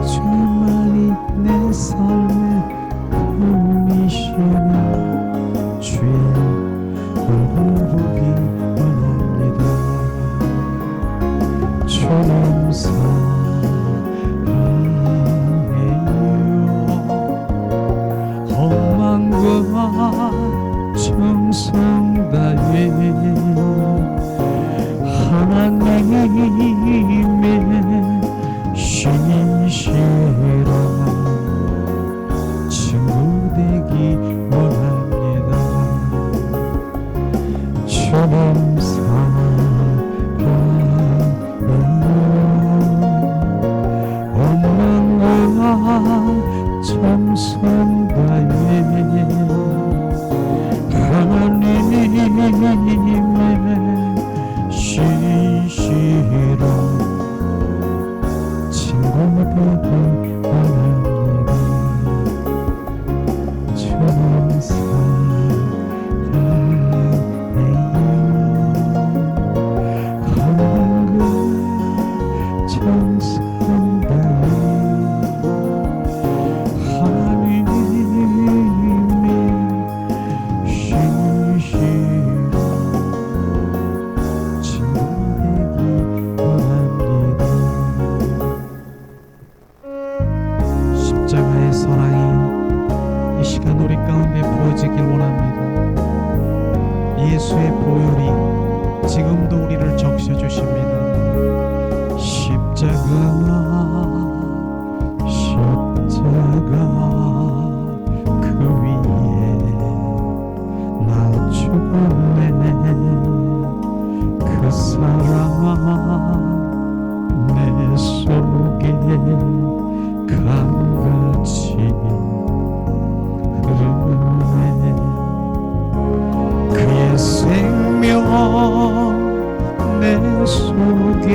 주만이 내 삶의 꿈이시니 주의 얼굴 보기 원합니다. 주님 사랑해요. 험망과 정성 다해 하나님의 신이시라 친구 되기 원합니다. 주님 사랑해요. 원망과 정성 다해 하나님의 신이시라 친구 되기 원합니다. 주님 사랑해요. 하나님과 정성 다해 하나님의 신이시라 친구 되기 원합니다. 십자가의 사랑이 이 시간 우리 가운데 부어지길 원합니다. 예수의 보혈이 지금도 우리를 적셔주십니다. 십자가 그 위에 나 죽었네. 그 사랑 내 속에 강같이 흐르네. 그의 생명 내 속에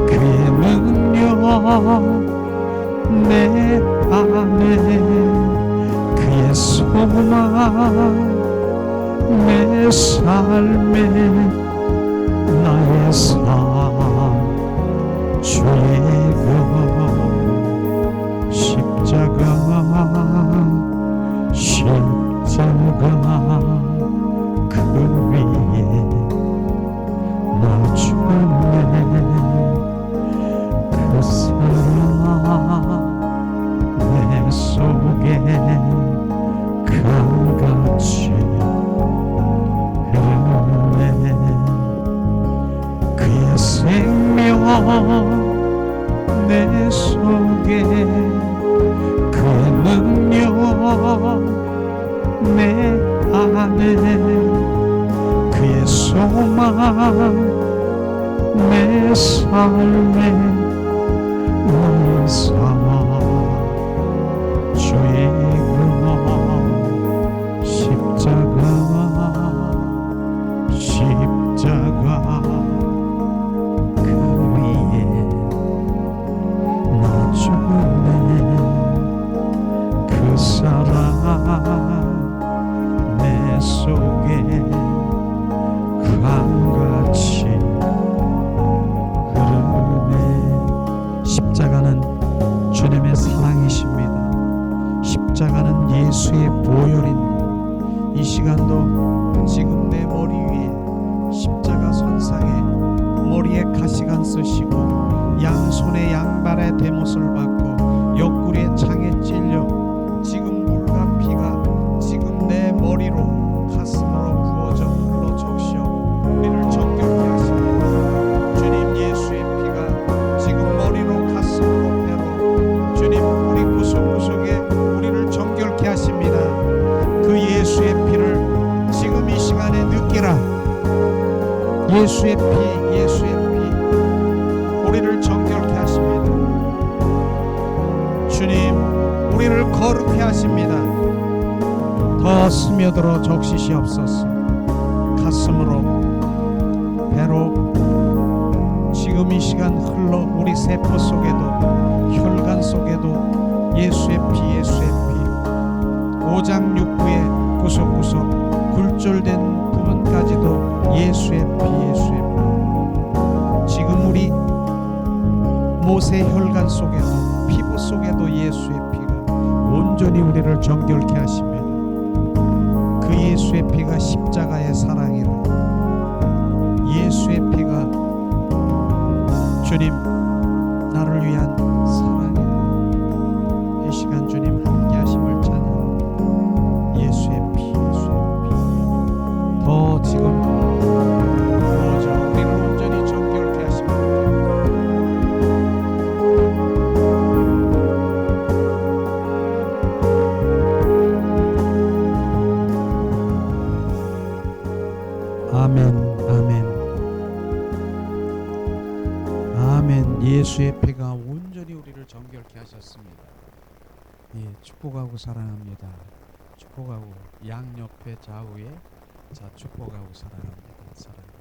그의 능력 내 안에 그의 소망 내 삶에 나의 삶 주의 것 십자가 그 위에 나 죽었네. 그 사랑 내 속에 강같이 흐르네. 그의 생명 내 속에 그의 능력 내 안에 그의 소망 내 삶에 나의 삶 주의 십자가 그 위에 나 죽었네. 그 사랑 내 속에 강같이 흐르네. 십자가는 주님의 사랑이십니다. 십자가는 예수의 보혈입니다. 이 시간도 지금 내 머리 위에 십자가 손상에 머리에 가시관 쓰시고 양손에 양발에 대못을 받고 옆구리에 창에 찔려 지금 물과 피가 지금 내 머리로 가슴으로 부어져 흘러 적셔 우리를 정결케 하십니다. 주님 예수의 피가 지금 머리로 가슴으로 배로 주님 우리 구석구석에 우리를 정결케 하십니다. 그 예수의 피를 지금 이 시간에 느끼라. 예수의 피 우리를 정결케 하십니다. 주님 우리를 거룩해 하십니다. 더 스며들어 적시시옵소서. 가슴으로 배로 지금 이 시간 흘러 우리 세포 속에도 혈관 속에도 예수의 피 오장육부의 구석구석 굴절된 부분까지도 예수의 피 지금 우리 모세 혈관 속에도 피부 속에도 예수의 피가 온전히 우리를 정결케 하시며 그 예수의 피가 십자가의 사랑이라 예수의 피가 주님 나를 위한 사랑이라 이 시간 주님 함께 하심을 찬양합니다. 예수의 피 더 지금 부어져 우리를 온전히 정결케 하시며 아멘 아멘 아멘. 예수의 피가 온전히 우리를 정결케 하셨습니다. 예, 축복하고 사랑합니다. 축복하고 양옆에 좌우에 자 축복하고 사랑합니다. 사랑합니다.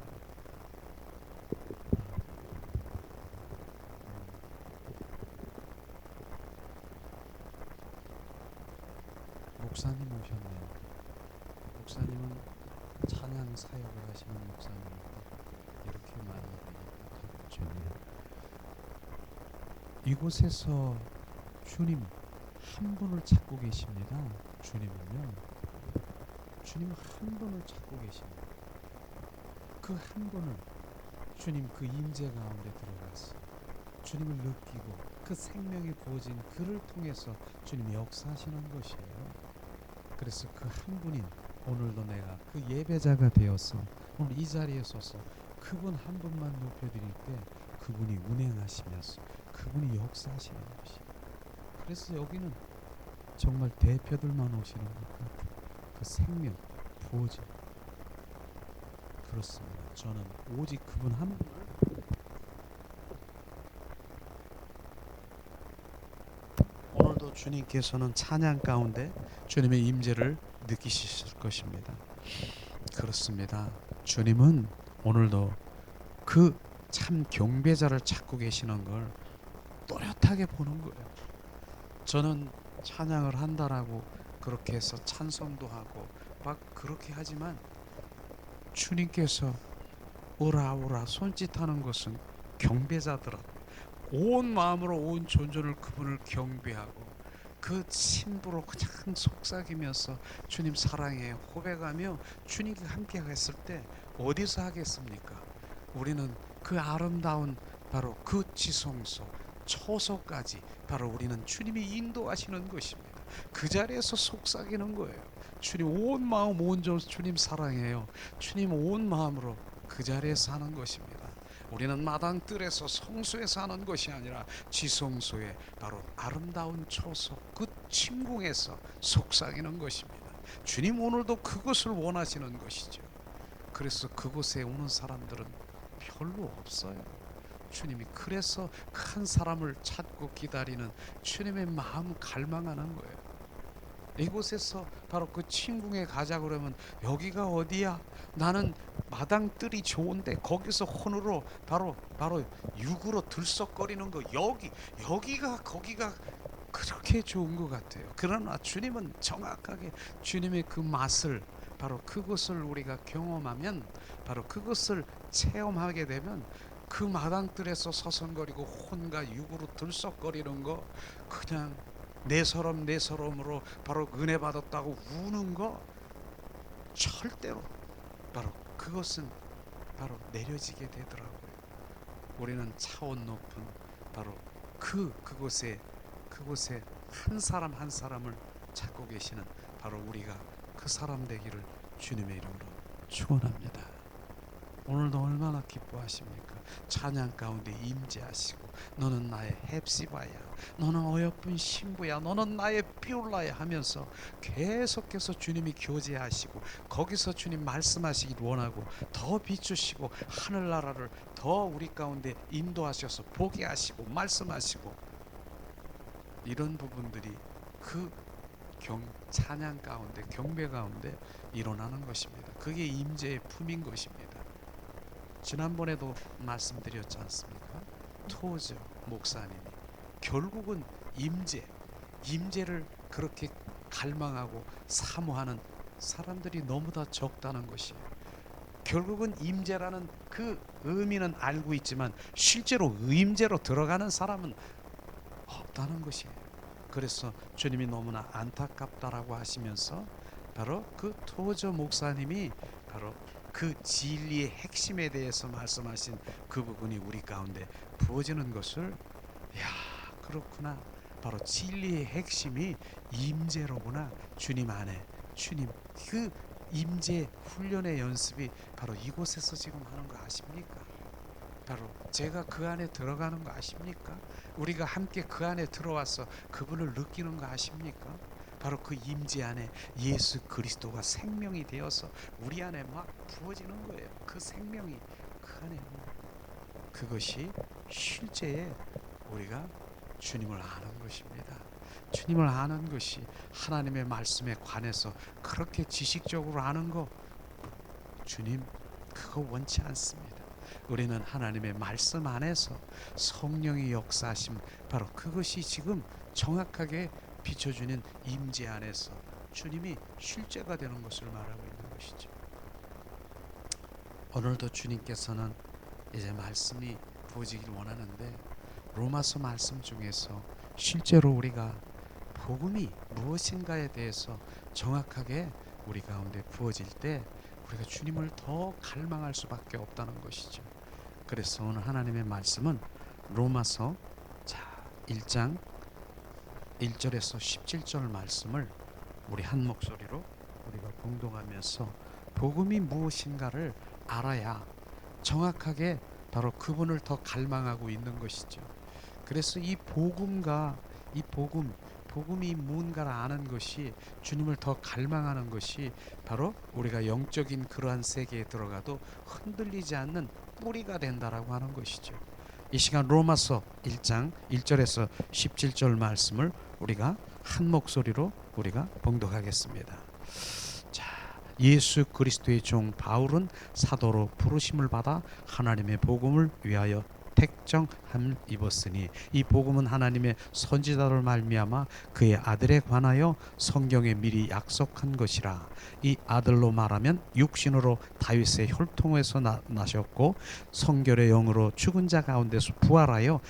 목사님 오셨네요. 목사님은 찬양 사역을 하시는 목사님입니다. 이렇게 많이 좋네요. 이곳에서 주님 한 분을 찾고 계십니다. 주님은요, 주님 한 분을 찾고 계십니다. 그 한 분을 주님 그 임재 가운데 들어가서 주님을 느끼고 그 생명이 부어진 그를 통해서 주님이 역사하시는 것이에요. 그래서 그 한 분인 오늘도 내가 그 예배자가 되어서 오늘 이 자리에 서서 그분 한 분만 높여드릴 때 그분이 운행하시면서 그분이 역사하시는 것이에요. 그래서 여기는 정말 대표들만 오시는 것 같아요. 그 생명 부어진 그렇습니다. 저는 오직 그분 한 분을 오늘도 주님께서는 찬양 가운데 주님의 임재를 느끼실 것입니다. 그렇습니다. 주님은 오늘도 그 참 경배자를 찾고 계시는 걸 또렷하게 보는 거예요. 저는 찬양을 한다라고 그렇게 해서 찬송도 하고 막 그렇게 하지만 주님께서 오라 오라 손짓하는 것은 경배자더라. 온 마음으로 온 존재를 그분을 경배하고 그 심부로 그냥 속삭이면서 주님 사랑해 고백하며 주님과 함께 했을 때 어디서 하겠습니까? 우리는 그 아름다운 바로 그 지성소 초소까지 바로 우리는 주님이 인도하시는 것입니다. 그 자리에서 속삭이는 거예요. 주님 온 마음 온 존 주님 사랑해요. 주님 온 마음으로 그 자리에서 하는 것입니다. 우리는 마당 뜰에서 성소에서 하는 것이 아니라 지성소에 바로 아름다운 초소 그 침궁에서 속삭이는 것입니다. 주님 오늘도 그것을 원하시는 것이죠. 그래서 그곳에 오는 사람들은 별로 없어요. 주님이 그래서 한 사람을 찾고 기다리는 주님의 마음 갈망하는 거예요. 이곳에서 바로 그 침궁에 가자 그러면 여기가 어디야? 나는 마당 뜰이 좋은데 거기서 혼으로 바로 육으로 들썩거리는 거 여기가 거기가 그렇게 좋은 것 같아요. 그러나 주님은 정확하게 주님의 그 맛을 바로 그것을 우리가 경험하면 바로 그것을 체험하게 되면 그 마당뜰에서 서성거리고 혼과 육으로 들썩거리는 거 그냥 내 서름으로 바로 은혜 받았다고 우는 거 절대로 바로 그것은 바로 내려지게 되더라고요. 우리는 차원 높은 바로 그곳에 한 사람 한 사람을 찾고 계시는 바로 우리가 그 사람 되기를 주님의 이름으로 축원합니다. 오늘도 얼마나 기뻐하십니까? 찬양 가운데 임재하시고 너는 나의 헵시바야, 너는 어여쁜 신부야, 너는 나의 비올라야 하면서 계속해서 주님이 교제하시고 거기서 주님 말씀하시길 원하고 더 비추시고 하늘나라를 더 우리 가운데 인도하셔서 보게 하시고 말씀하시고 이런 부분들이 그 찬양 가운데 경배 가운데 일어나는 것입니다. 그게 임재의 품인 것입니다. 지난번에도 말씀드렸지 않습니까? 토저 목사님이 결국은 임재를 그렇게 갈망하고 사모하는 사람들이 너무나 적다는 것이에요. 결국은 임재라는 그 의미는 알고 있지만 실제로 임재로 들어가는 사람은 없다는 것이에요. 그래서 주님이 너무나 안타깝다라고 하시면서 바로 그 토저 목사님이 바로 그 진리의 핵심에 대해서 말씀하신 그 부분이 우리 가운데 부어지는 것을, 야, 그렇구나, 바로 진리의 핵심이 임재로구나. 주님 안에, 주님 그 임재 훈련의 연습이 바로 이곳에서 지금 하는 거 아십니까? 바로 제가 그 안에 들어가는 거 아십니까? 우리가 함께 그 안에 들어와서 그분을 느끼는 거 아십니까? 바로 그 임재 안에 예수 그리스도가 생명이 되어서 우리 안에 막 부어지는 거예요. 그 생명이 그 안에, 그것이 실제에 우리가 주님을 아는 것입니다. 주님을 아는 것이 하나님의 말씀에 관해서 그렇게 지식적으로 아는 거, 주님 그거 원치 않습니다. 우리는 하나님의 말씀 안에서 성령의 역사하심, 바로 그것이 지금 정확하게 비춰주는 임재 안에서 주님이 실제가 되는 것을 말하고 있는 것이죠. 오늘도 주님께서는 이제 말씀이 부어지길 원하는데, 로마서 말씀 중에서 실제로 우리가 복음이 무엇인가에 대해서 정확하게 우리 가운데 부어질 때 우리가 주님을 더 갈망할 수밖에 없다는 것이죠. 그래서 오늘 하나님의 말씀은 로마서 1장 1절에서 17절 말씀을 우리 한 목소리로 우리가 공동하면서 복음이 무엇인가를 알아야 정확하게 바로 그분을 더 갈망하고 있는 것이죠. 그래서 이 복음과 이 복음이 뭔가를 아는 것이, 주님을 더 갈망하는 것이 바로 우리가 영적인 그러한 세계에 들어가도 흔들리지 않는 뿌리가 된다라고 하는 것이죠. 이 시간 로마서 1장 1절에서 17절 말씀을 우리가 한 목소리로 우리가 봉독하겠습니다. 자, 예수 그리스도의 종 바울은 사도로 부르심을 받아 하나님의 복음을 위하여 택정함을 입었으니 이 복음은 하나님의 선지자를 말미암아 그의 아들에 관하여 성경에 미리 약속한 것이라. 이 아들로 말하면 육신으로 다윗의 혈통에서 나셨고 성결의 영으로 죽은 자 가운데서 부활하여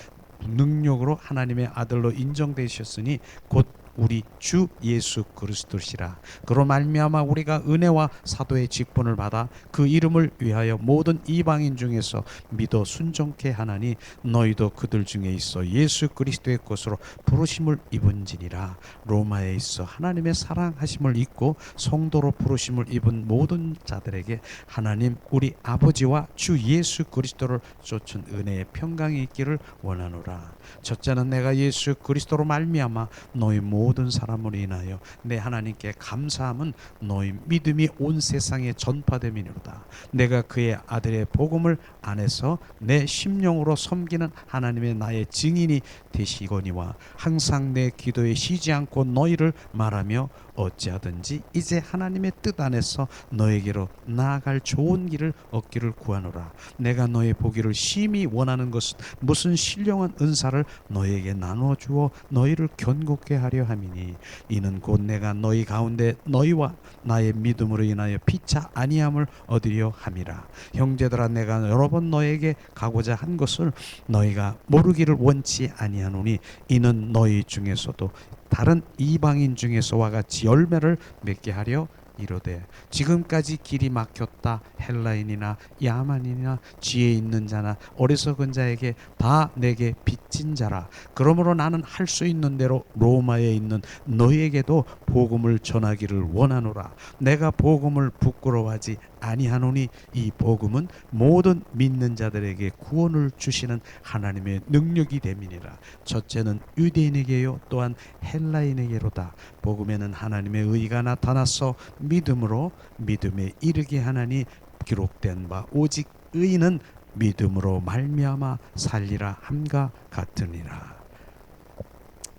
능력으로 하나님의 아들로 인정되셨으니 곧 우리 주 예수 그리스도시라. 그로 말미암아 우리가 은혜와 사도의 직분을 받아 그 이름을 위하여 모든 이방인 중에서 믿어 순종케 하나니 너희도 그들 중에 있어 예수 그리스도의 것으로 부르심을 입은지니라. 로마에 있어 하나님의 사랑하심을 입고 성도로 부르심을 입은 모든 자들에게 하나님 우리 아버지와 주 예수 그리스도를 쫓은 은혜의 평강이 있기를 원하노라. 첫째는 내가 예수 그리스도로 말미암아 너희 모든 사람을 인하여 내 하나님께 감사함은 너희 믿음이 온 세상에 전파됨이니로다. 내가 그의 아들의 복음을 안에서 내 심령으로 섬기는 하나님의 나의 증인이 되시거니와 항상 내 기도에 쉬지 않고 너희를 말하며 어찌하든지 이제 하나님의 뜻 안에서 너에게로 나아갈 좋은 길을 얻기를 구하노라. 내가 너의 보기를 심히 원하는 것은 무슨 신령한 은사를 너에게 나누어 주어 너희를 견고케 하려 함이니 이는 곧 내가 너희 가운데 너희와 나의 믿음으로 인하여 피차 아니함을 얻으려 함이라. 형제들아 내가 여러 번 너에게 가고자 한 것을 너희가 모르기를 원치 아니하노니 이는 너희 중에서도 다른 이방인 중에서와 같이 열매를 맺게 하려 이르되 지금까지 길이 막혔다 헬라인이나 야만인이나 지혜 있는 자나 어리석은 자에게 다 내게 빚진 자라. 그러므로 나는 할 수 있는 대로 로마에 있는 너희에게도 복음을 전하기를 원하노라. 내가 복음을 부끄러워하지 아니하노니 이 복음은 모든 믿는 자들에게 구원을 주시는 하나님의 능력이 됨이니라. 첫째는 유대인에게요 또한 헬라인에게로다. 복음에는 하나님의 의가 나타나서 믿음으로 믿음에 이르게 하나니 기록된 바 오직 의인은 믿음으로 말미암아 살리라 함과 같으니라.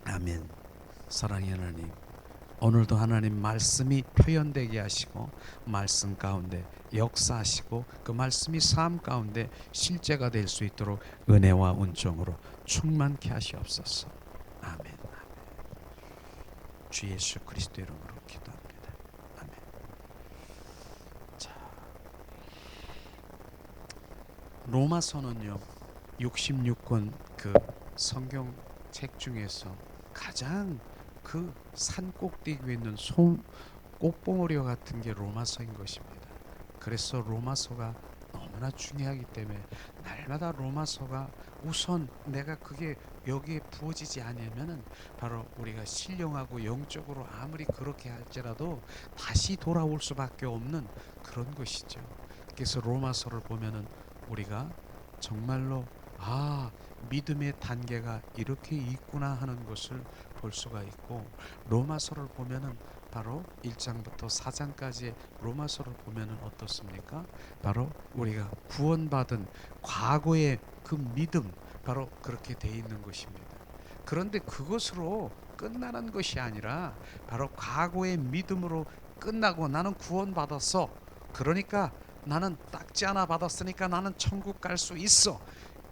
아멘. 사랑의 하나님, 오늘도 하나님 말씀이 표현되게 하시고 말씀 가운데 역사하시고 그 말씀이 삶 가운데 실제가 될 수 있도록 은혜와 은총으로 충만케 하시옵소서. 아멘. 아멘. 주 예수 그리스도 이름으로 기도합니다. 아멘. 자, 로마서는요 66권 그 성경책 중에서 가장 그 산 꼭대기에 있는 꽃봉오리와 같은 게 로마서인 것입니다. 그래서 로마서가 너무나 중요하기 때문에 날마다 로마서가 우선 내가 그게 여기에 부어지지 않으면은 바로 우리가 신령하고 영적으로 아무리 그렇게 할지라도 다시 돌아올 수밖에 없는 그런 것이죠. 그래서 로마서를 보면은 우리가 정말로 믿음의 단계가 이렇게 있구나 하는 것을 볼 수가 있고, 로마서를 보면은 바로 1장부터 4장까지의 로마서를 보면은 어떻습니까? 바로 우리가 구원받은 과거의 그 믿음, 바로 그렇게 돼 있는 것입니다. 그런데 그것으로 끝나는 것이 아니라 바로 과거의 믿음으로 끝나고 나는 구원받았어. 그러니까 나는 딱지 하나 받았으니까 나는 천국 갈 수 있어.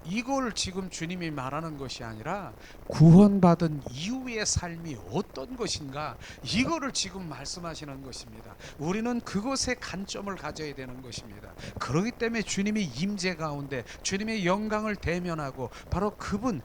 이걸 지금 주님이 말하는 것이 아니라 구원받은 이후의 삶이 어떤 것인가, 이거를 지금 말씀하시는 것입니다. 우리는 그것에 관점을 가져야 되는 것입니다. 그렇기 때문에 주님의 임재 가운데 주님의 영광을 대면하고 바로 그분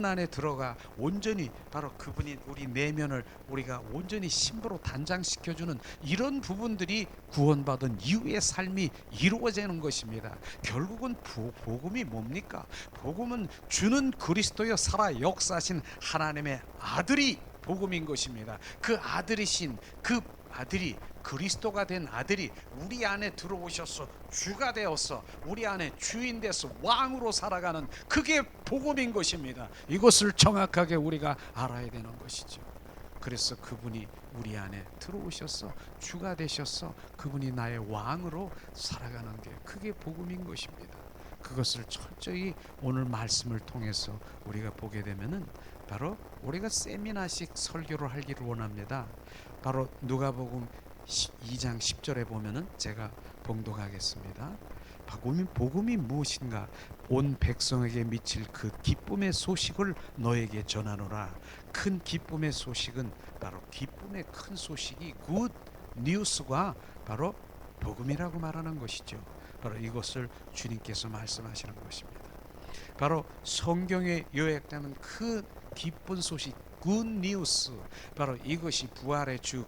안에 들어가 온전히 바로 그분이 우리 내면을 우리가 온전히 신부로 단장시켜주는 이런 부분들이 구원받은 이후의 삶이 이루어지는 것입니다. 결국은 복음이 뭡니까? 복음은 주는 그리스도여 살아 역사하신 하나님의 아들이 복음인 것입니다. 그 아들이신 그 아들이 그리스도가 된 아들이 우리 안에 들어오셔서 주가 되어서 우리 안에 주인 돼서 왕으로 살아가는 그게 복음인 것입니다. 이것을 정확하게 우리가 알아야 되는 것이죠. 그래서 그분이 우리 안에 들어오셔서 주가 되셔서 그분이 나의 왕으로 살아가는 게 그게 복음인 것입니다. 그것을 철저히 오늘 말씀을 통해서 우리가 보게 되면은 바로 우리가 세미나식 설교를 하기를 원합니다. 바로 누가복음 2장 10절에 보면은 제가 봉독하겠습니다. 복음이 무엇인가? 온 백성에게 미칠 그 기쁨의 소식을 너에게 전하노라. 큰 기쁨의 소식은 바로 기쁨의 큰 소식이 굿 뉴스가 바로 복음이라고 말하는 것이죠. 바로 이것을 주님께서 말씀하시는 것입니다. 바로 성경에 요약되는 그 기쁜 소식 굿 뉴스, 바로 이것이 부활의 주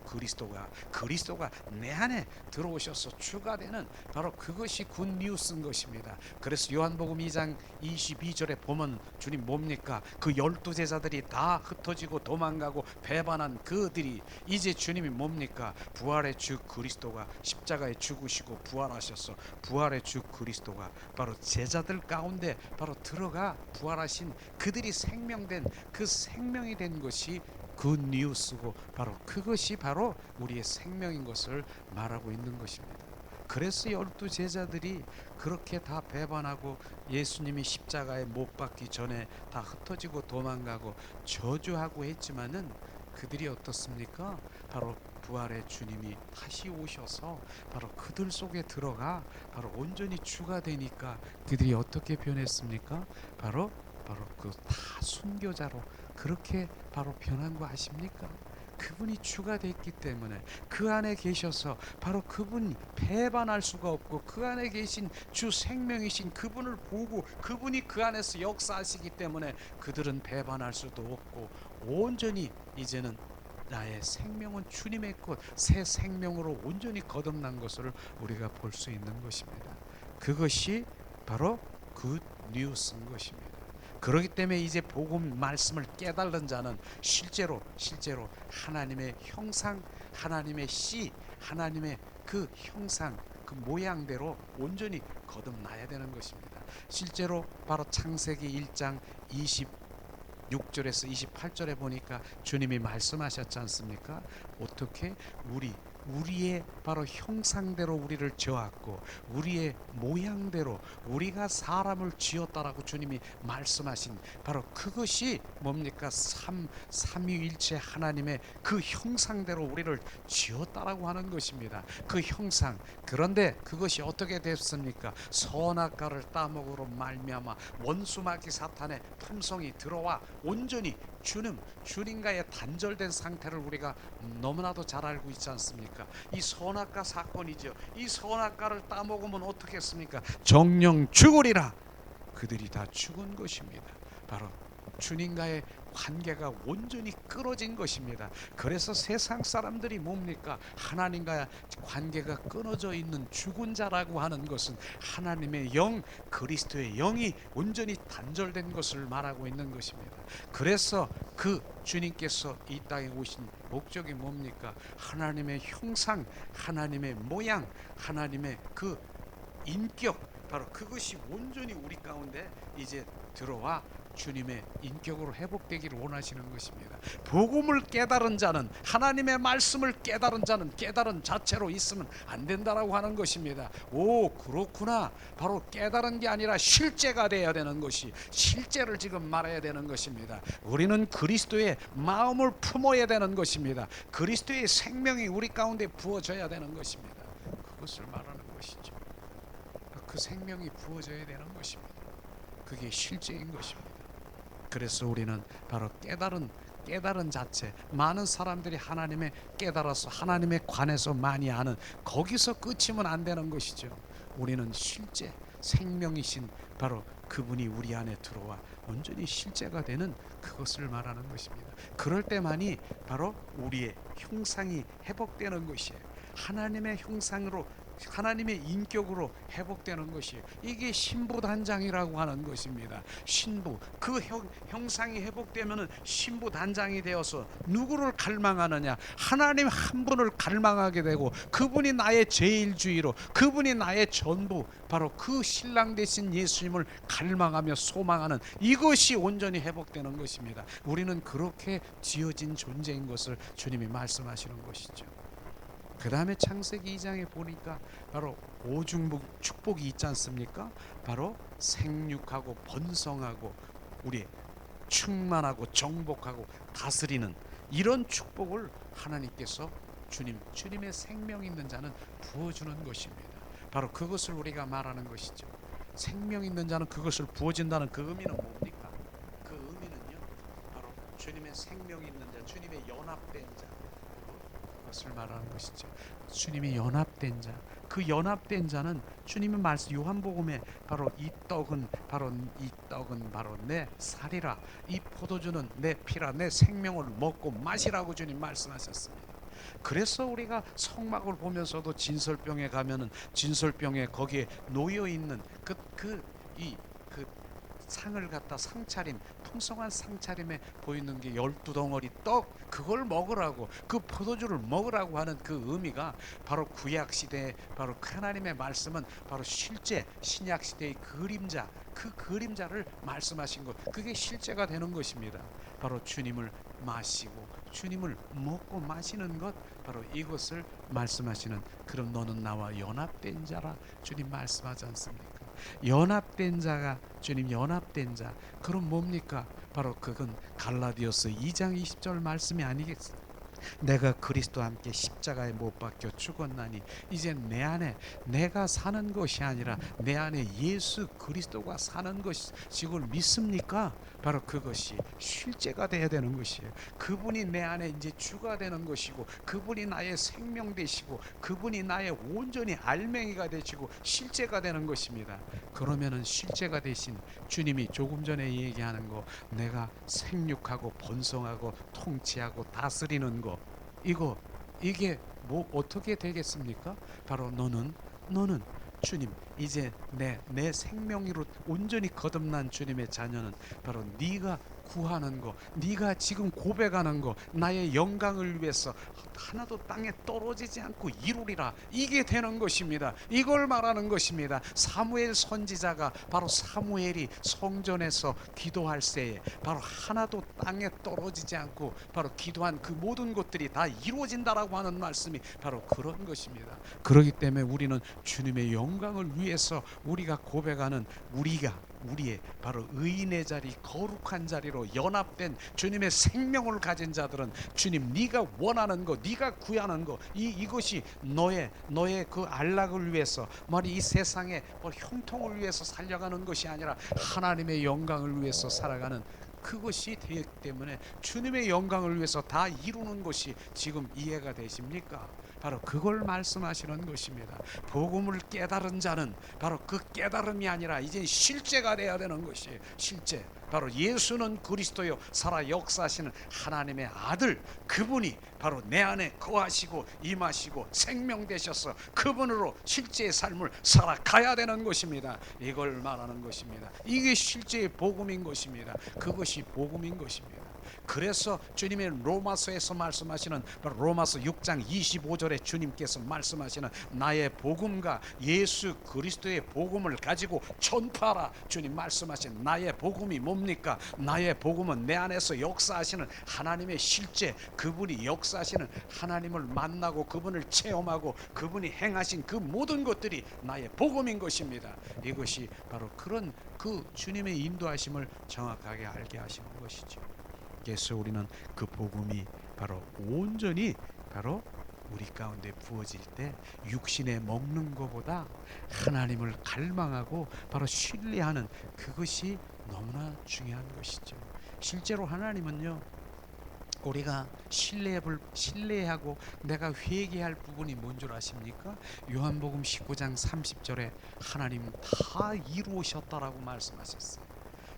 그리스도가 내 안에 들어오셔서 주가 되는 바로 그것이 굿 뉴스인 것입니다. 그래서 요한복음 2장 22절에 보면 주님 뭡니까? 그 12제자들이 다 흩어지고 도망가고 배반한 그들이 이제 주님이 뭡니까? 부활의 주 그리스도가 십자가에 죽으시고 부활하셔서 부활의 주 그리스도가 바로 제자들 가운데 바로 들어가 부활하신 그들이 생명된 그 생명이 된 것이 굿 뉴스고 바로 그것이 바로 우리의 생명인 것을 말하고 있는 것입니다. 그래서 12제자들이 그렇게 다 배반하고 예수님이 십자가에 못 박기 전에 다 흩어지고 도망가고 저주하고 했지만은 그들이 어떻습니까? 바로 부활의 주님이 다시 오셔서 바로 그들 속에 들어가 바로 온전히 주가 되니까 그들이 어떻게 변했습니까? 바로 그 다 순교자로 그렇게 바로 변한 거 아십니까? 그분이 주가 됐기 때문에 그 안에 계셔서 바로 그분 배반할 수가 없고 그 안에 계신 주 생명이신 그분을 보고 그분이 그 안에서 역사하시기 때문에 그들은 배반할 수도 없고 온전히 이제는 나의 생명은 주님의 것 새 생명으로 온전히 거듭난 것을 우리가 볼 수 있는 것입니다. 그것이 바로 굿 뉴스인 것입니다. 그렇기 때문에 이제 복음 말씀을 깨달은 자는 실제로 하나님의 형상, 하나님의 씨, 하나님의 그 형상, 그 모양대로 온전히 거듭나야 되는 것입니다. 실제로 바로 창세기 1장 26절에서 28절에 보니까 주님이 말씀하셨지 않습니까? 어떻게 우리의 바로 형상대로 우리를 지었고 우리의 모양대로 우리가 사람을 지었다라고 주님이 말씀하신 바로 그것이 뭡니까? 삼위일체 하나님의 그 형상대로 우리를 지었다라고 하는 것입니다. 그 형상. 그런데 그것이 어떻게 됐습니까? 선악과를 따먹으로 말미암아 원수마귀 사탄의 품성이 들어와 온전히 주님과의 단절된 상태를 우리가 너무나도 잘 알고 있지 않습니까? 이 선악과 사건이죠. 이 선악과를 따먹으면 어떻겠습니까? 정령 죽으리라. 그들이 다 죽은 것입니다. 바로 주님과의 관계가 온전히 끊어진 것입니다. 그래서 세상 사람들이 뭡니까? 하나님과 관계가 끊어져 있는 죽은 자라고 하는 것은 하나님의 영, 그리스도의 영이 온전히 단절된 것을 말하고 있는 것입니다. 그래서 그 주님께서 이 땅에 오신 목적이 뭡니까? 하나님의 형상, 하나님의 모양, 하나님의 그 인격, 바로 그것이 온전히 우리 가운데 이제 들어와 주님의 인격으로 회복되기를 원하시는 것입니다. 복음을 깨달은 자는, 하나님의 말씀을 깨달은 자는 깨달은 자체로 있으면 안 된다라고 하는 것입니다. 오, 그렇구나. 바로 깨달은 게 아니라 실제가 돼야 되는 것이, 실제를 지금 말해야 되는 것입니다. 우리는 그리스도의 마음을 품어야 되는 것입니다. 그리스도의 생명이 우리 가운데 부어져야 되는 것입니다. 그것을 말하는 것이죠. 그 생명이 부어져야 되는 것입니다. 그게 실제인 것입니다. 그래서 우리는 바로 깨달은 자체, 많은 사람들이 하나님의 깨달아서 하나님에 관해서 많이 아는, 거기서 끝이면 안 되는 것이죠. 우리는 실제 생명이신 바로 그분이 우리 안에 들어와 온전히 실제가 되는 그것을 말하는 것입니다. 그럴 때만이 바로 우리의 형상이 회복되는 것이에요. 하나님의 형상으로, 하나님의 인격으로 회복되는 것이, 이게 신부단장이라고 하는 것입니다. 신부, 그 형상이 회복되면 신부단장이 되어서 누구를 갈망하느냐? 하나님 한 분을 갈망하게 되고, 그분이 나의 제일주의로, 그분이 나의 전부, 바로 그 신랑 되신 예수님을 갈망하며 소망하는, 이것이 온전히 회복되는 것입니다. 우리는 그렇게 지어진 존재인 것을 주님이 말씀하시는 것이죠. 그 다음에 창세기 2장에 보니까 바로 오중복 축복이 있지 않습니까? 바로 생육하고 번성하고 우리 충만하고 정복하고 다스리는 이런 축복을 하나님께서 주님의 생명 있는 자는 부어주는 것입니다. 바로 그것을 우리가 말하는 것이죠. 생명 있는 자는 그것을 부어준다는 그 의미는 뭡니까? 그 의미는요, 바로 주님의 생명 있는 자, 주님의 연합된 자, 것을 말하는 것이죠. 주님이 연합된 자, 그 연합된 자는 주님의 말씀 요한복음에 바로 이 떡은 바로 내 살이라, 이 포도주는 내 피라, 내 생명을 먹고 마시라고 주님 말씀하셨습니다. 그래서 우리가 성막을 보면서도 진설병에 가면은 진설병에 거기에 놓여 있는 그 상을 갖다 상차림, 풍성한 상차림에 보이는 게 12덩어리 떡, 그걸 먹으라고, 그 포도주를 먹으라고 하는 그 의미가 바로 구약시대에 바로 하나님의 말씀은 바로 실제 신약시대의 그림자, 그 그림자를 말씀하신 것, 그게 실제가 되는 것입니다. 바로 주님을 마시고 주님을 먹고 마시는 것, 바로 이것을 말씀하시는, 그럼 너는 나와 연합된 자라 주님 말씀하지 않습니까? 연합된 자가, 주님 연합된 자, 그럼 뭡니까? 바로 그건 갈라디아서 2장 20절 말씀이 아니겠습니까? 내가 그리스도와 함께 십자가에 못 박혀 죽었나니 이제 내 안에 내가 사는 것이 아니라 내 안에 예수 그리스도가 사는 것이걸 믿습니까? 바로 그것이 실제가 돼야 되는 것이에요. 그분이 내 안에 이제 주가 되는 것이고, 그분이 나의 생명 되시고, 그분이 나의 온전히 알맹이가 되시고 실제가 되는 것입니다. 그러면은 실제가 되신 주님이 조금 전에 얘기하는 거, 내가 생육하고 번성하고 통치하고 다스리는 거, 이게 뭐 어떻게 되겠습니까? 바로 너는 주님, 이제 내 생명으로 온전히 거듭난 주님의 자녀는 바로 네가 구하는 거, 네가 지금 고백하는 거, 나의 영광을 위해서 하나도 땅에 떨어지지 않고 이루리라, 이게 되는 것입니다. 이걸 말하는 것입니다. 사무엘 선지자가, 바로 사무엘이 성전에서 기도할 때에 바로 하나도 땅에 떨어지지 않고 바로 기도한 그 모든 것들이 다 이루어진다라고 하는 말씀이 바로 그런 것입니다. 그렇기 때문에 우리는 주님의 영광을 위해서 우리가 고백하는, 우리의 바로 의인의 자리, 거룩한 자리로 연합된 주님의 생명을 가진 자들은, 주님 네가 원하는 거, 네가 구하는 거, 이것이 너의 그 안락을 위해서, 말이 이 세상의 형통을 위해서 살려가는 것이 아니라 하나님의 영광을 위해서 살아가는 그것이 되기 때문에 주님의 영광을 위해서 다 이루는 것이 지금 이해가 되십니까? 바로 그걸 말씀하시는 것입니다. 복음을 깨달은 자는 바로 그 깨달음이 아니라 이제 실제가 돼야 되는 것이에요. 실제. 바로 예수는 그리스도요 살아 역사하시는 하나님의 아들, 그분이 바로 내 안에 거하시고 임하시고 생명 되셔서 그분으로 실제의 삶을 살아가야 되는 것입니다. 이걸 말하는 것입니다. 이게 실제의 복음인 것입니다. 그것이 복음인 것입니다. 그래서 주님의 로마서에서 말씀하시는 로마서 6장 25절에 주님께서 말씀하시는 나의 복음과 예수 그리스도의 복음을 가지고 전파하라. 주님 말씀하신 나의 복음이 뭡니까? 나의 복음은 내 안에서 역사하시는 하나님의 실제, 그분이 역사하시는 하나님을 만나고 그분을 체험하고 그분이 행하신 그 모든 것들이 나의 복음인 것입니다. 이것이 바로 그런 그 주님의 인도하심을 정확하게 알게 하시는 것이죠. 그래서 우리는 그 복음이 바로 온전히 바로 우리 가운데 부어질 때 육신에 먹는 것보다 하나님을 갈망하고 바로 신뢰하는 그것이 너무나 중요한 것이죠. 실제로 하나님은요, 우리가 신뢰하고 내가 회개할 부분이 뭔 줄 아십니까? 요한복음 19장 30절에 하나님 다 이루셨다라고 말씀하셨어요.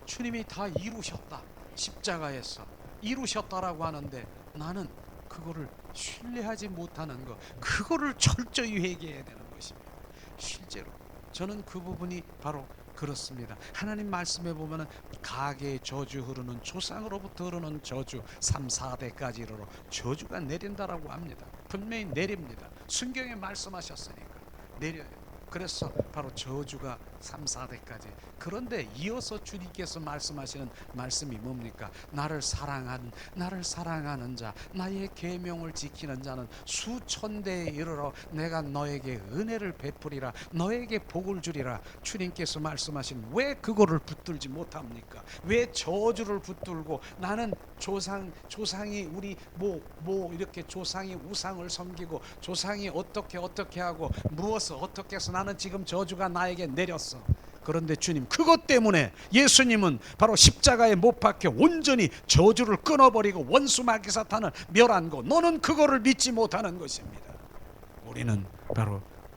주님이 다 이루셨다. 십자가에서 이루셨다라고 하는데 나는 그거를 신뢰하지 못하는 것, 그거를 철저히 회개해야 되는 것입니다. 실제로 저는 그 부분이 바로 그렇습니다. 하나님 말씀에 보면은 가계의 저주 흐르는 조상으로부터 흐르는 저주 3, 4대까지 이르러 저주가 내린다라고 합니다. 분명히 내립니다. 성경에 말씀하셨으니까 내려요. 그래서 바로 저주가 3, 4대까지. 그런데 이어서 주님께서 말씀하시는 말씀이 뭡니까? 나를 사랑하는 자, 나의 계명을 지키는 자는 수천대에 이르러 내가 너에게 은혜를 베푸리라, 너에게 복을 주리라. 주님께서 말씀하신, 왜 그거를 붙들지 못합니까? 왜 저주를 붙들고 나는 조상이 우리 뭐 이렇게 조상이 우상을 섬기고 조상이 어떻게 하고 무엇을 어떻게 해서 나는 지금 저주가 나에게 내렸어. 그런데 주님, 그것 때문에 예수님은 바로 십자가에 못 박혀 온전히 저주를 끊어버리고 원수 마귀 사탄을 멸한 거, 너는 그거를 믿지 못하는 것입니다.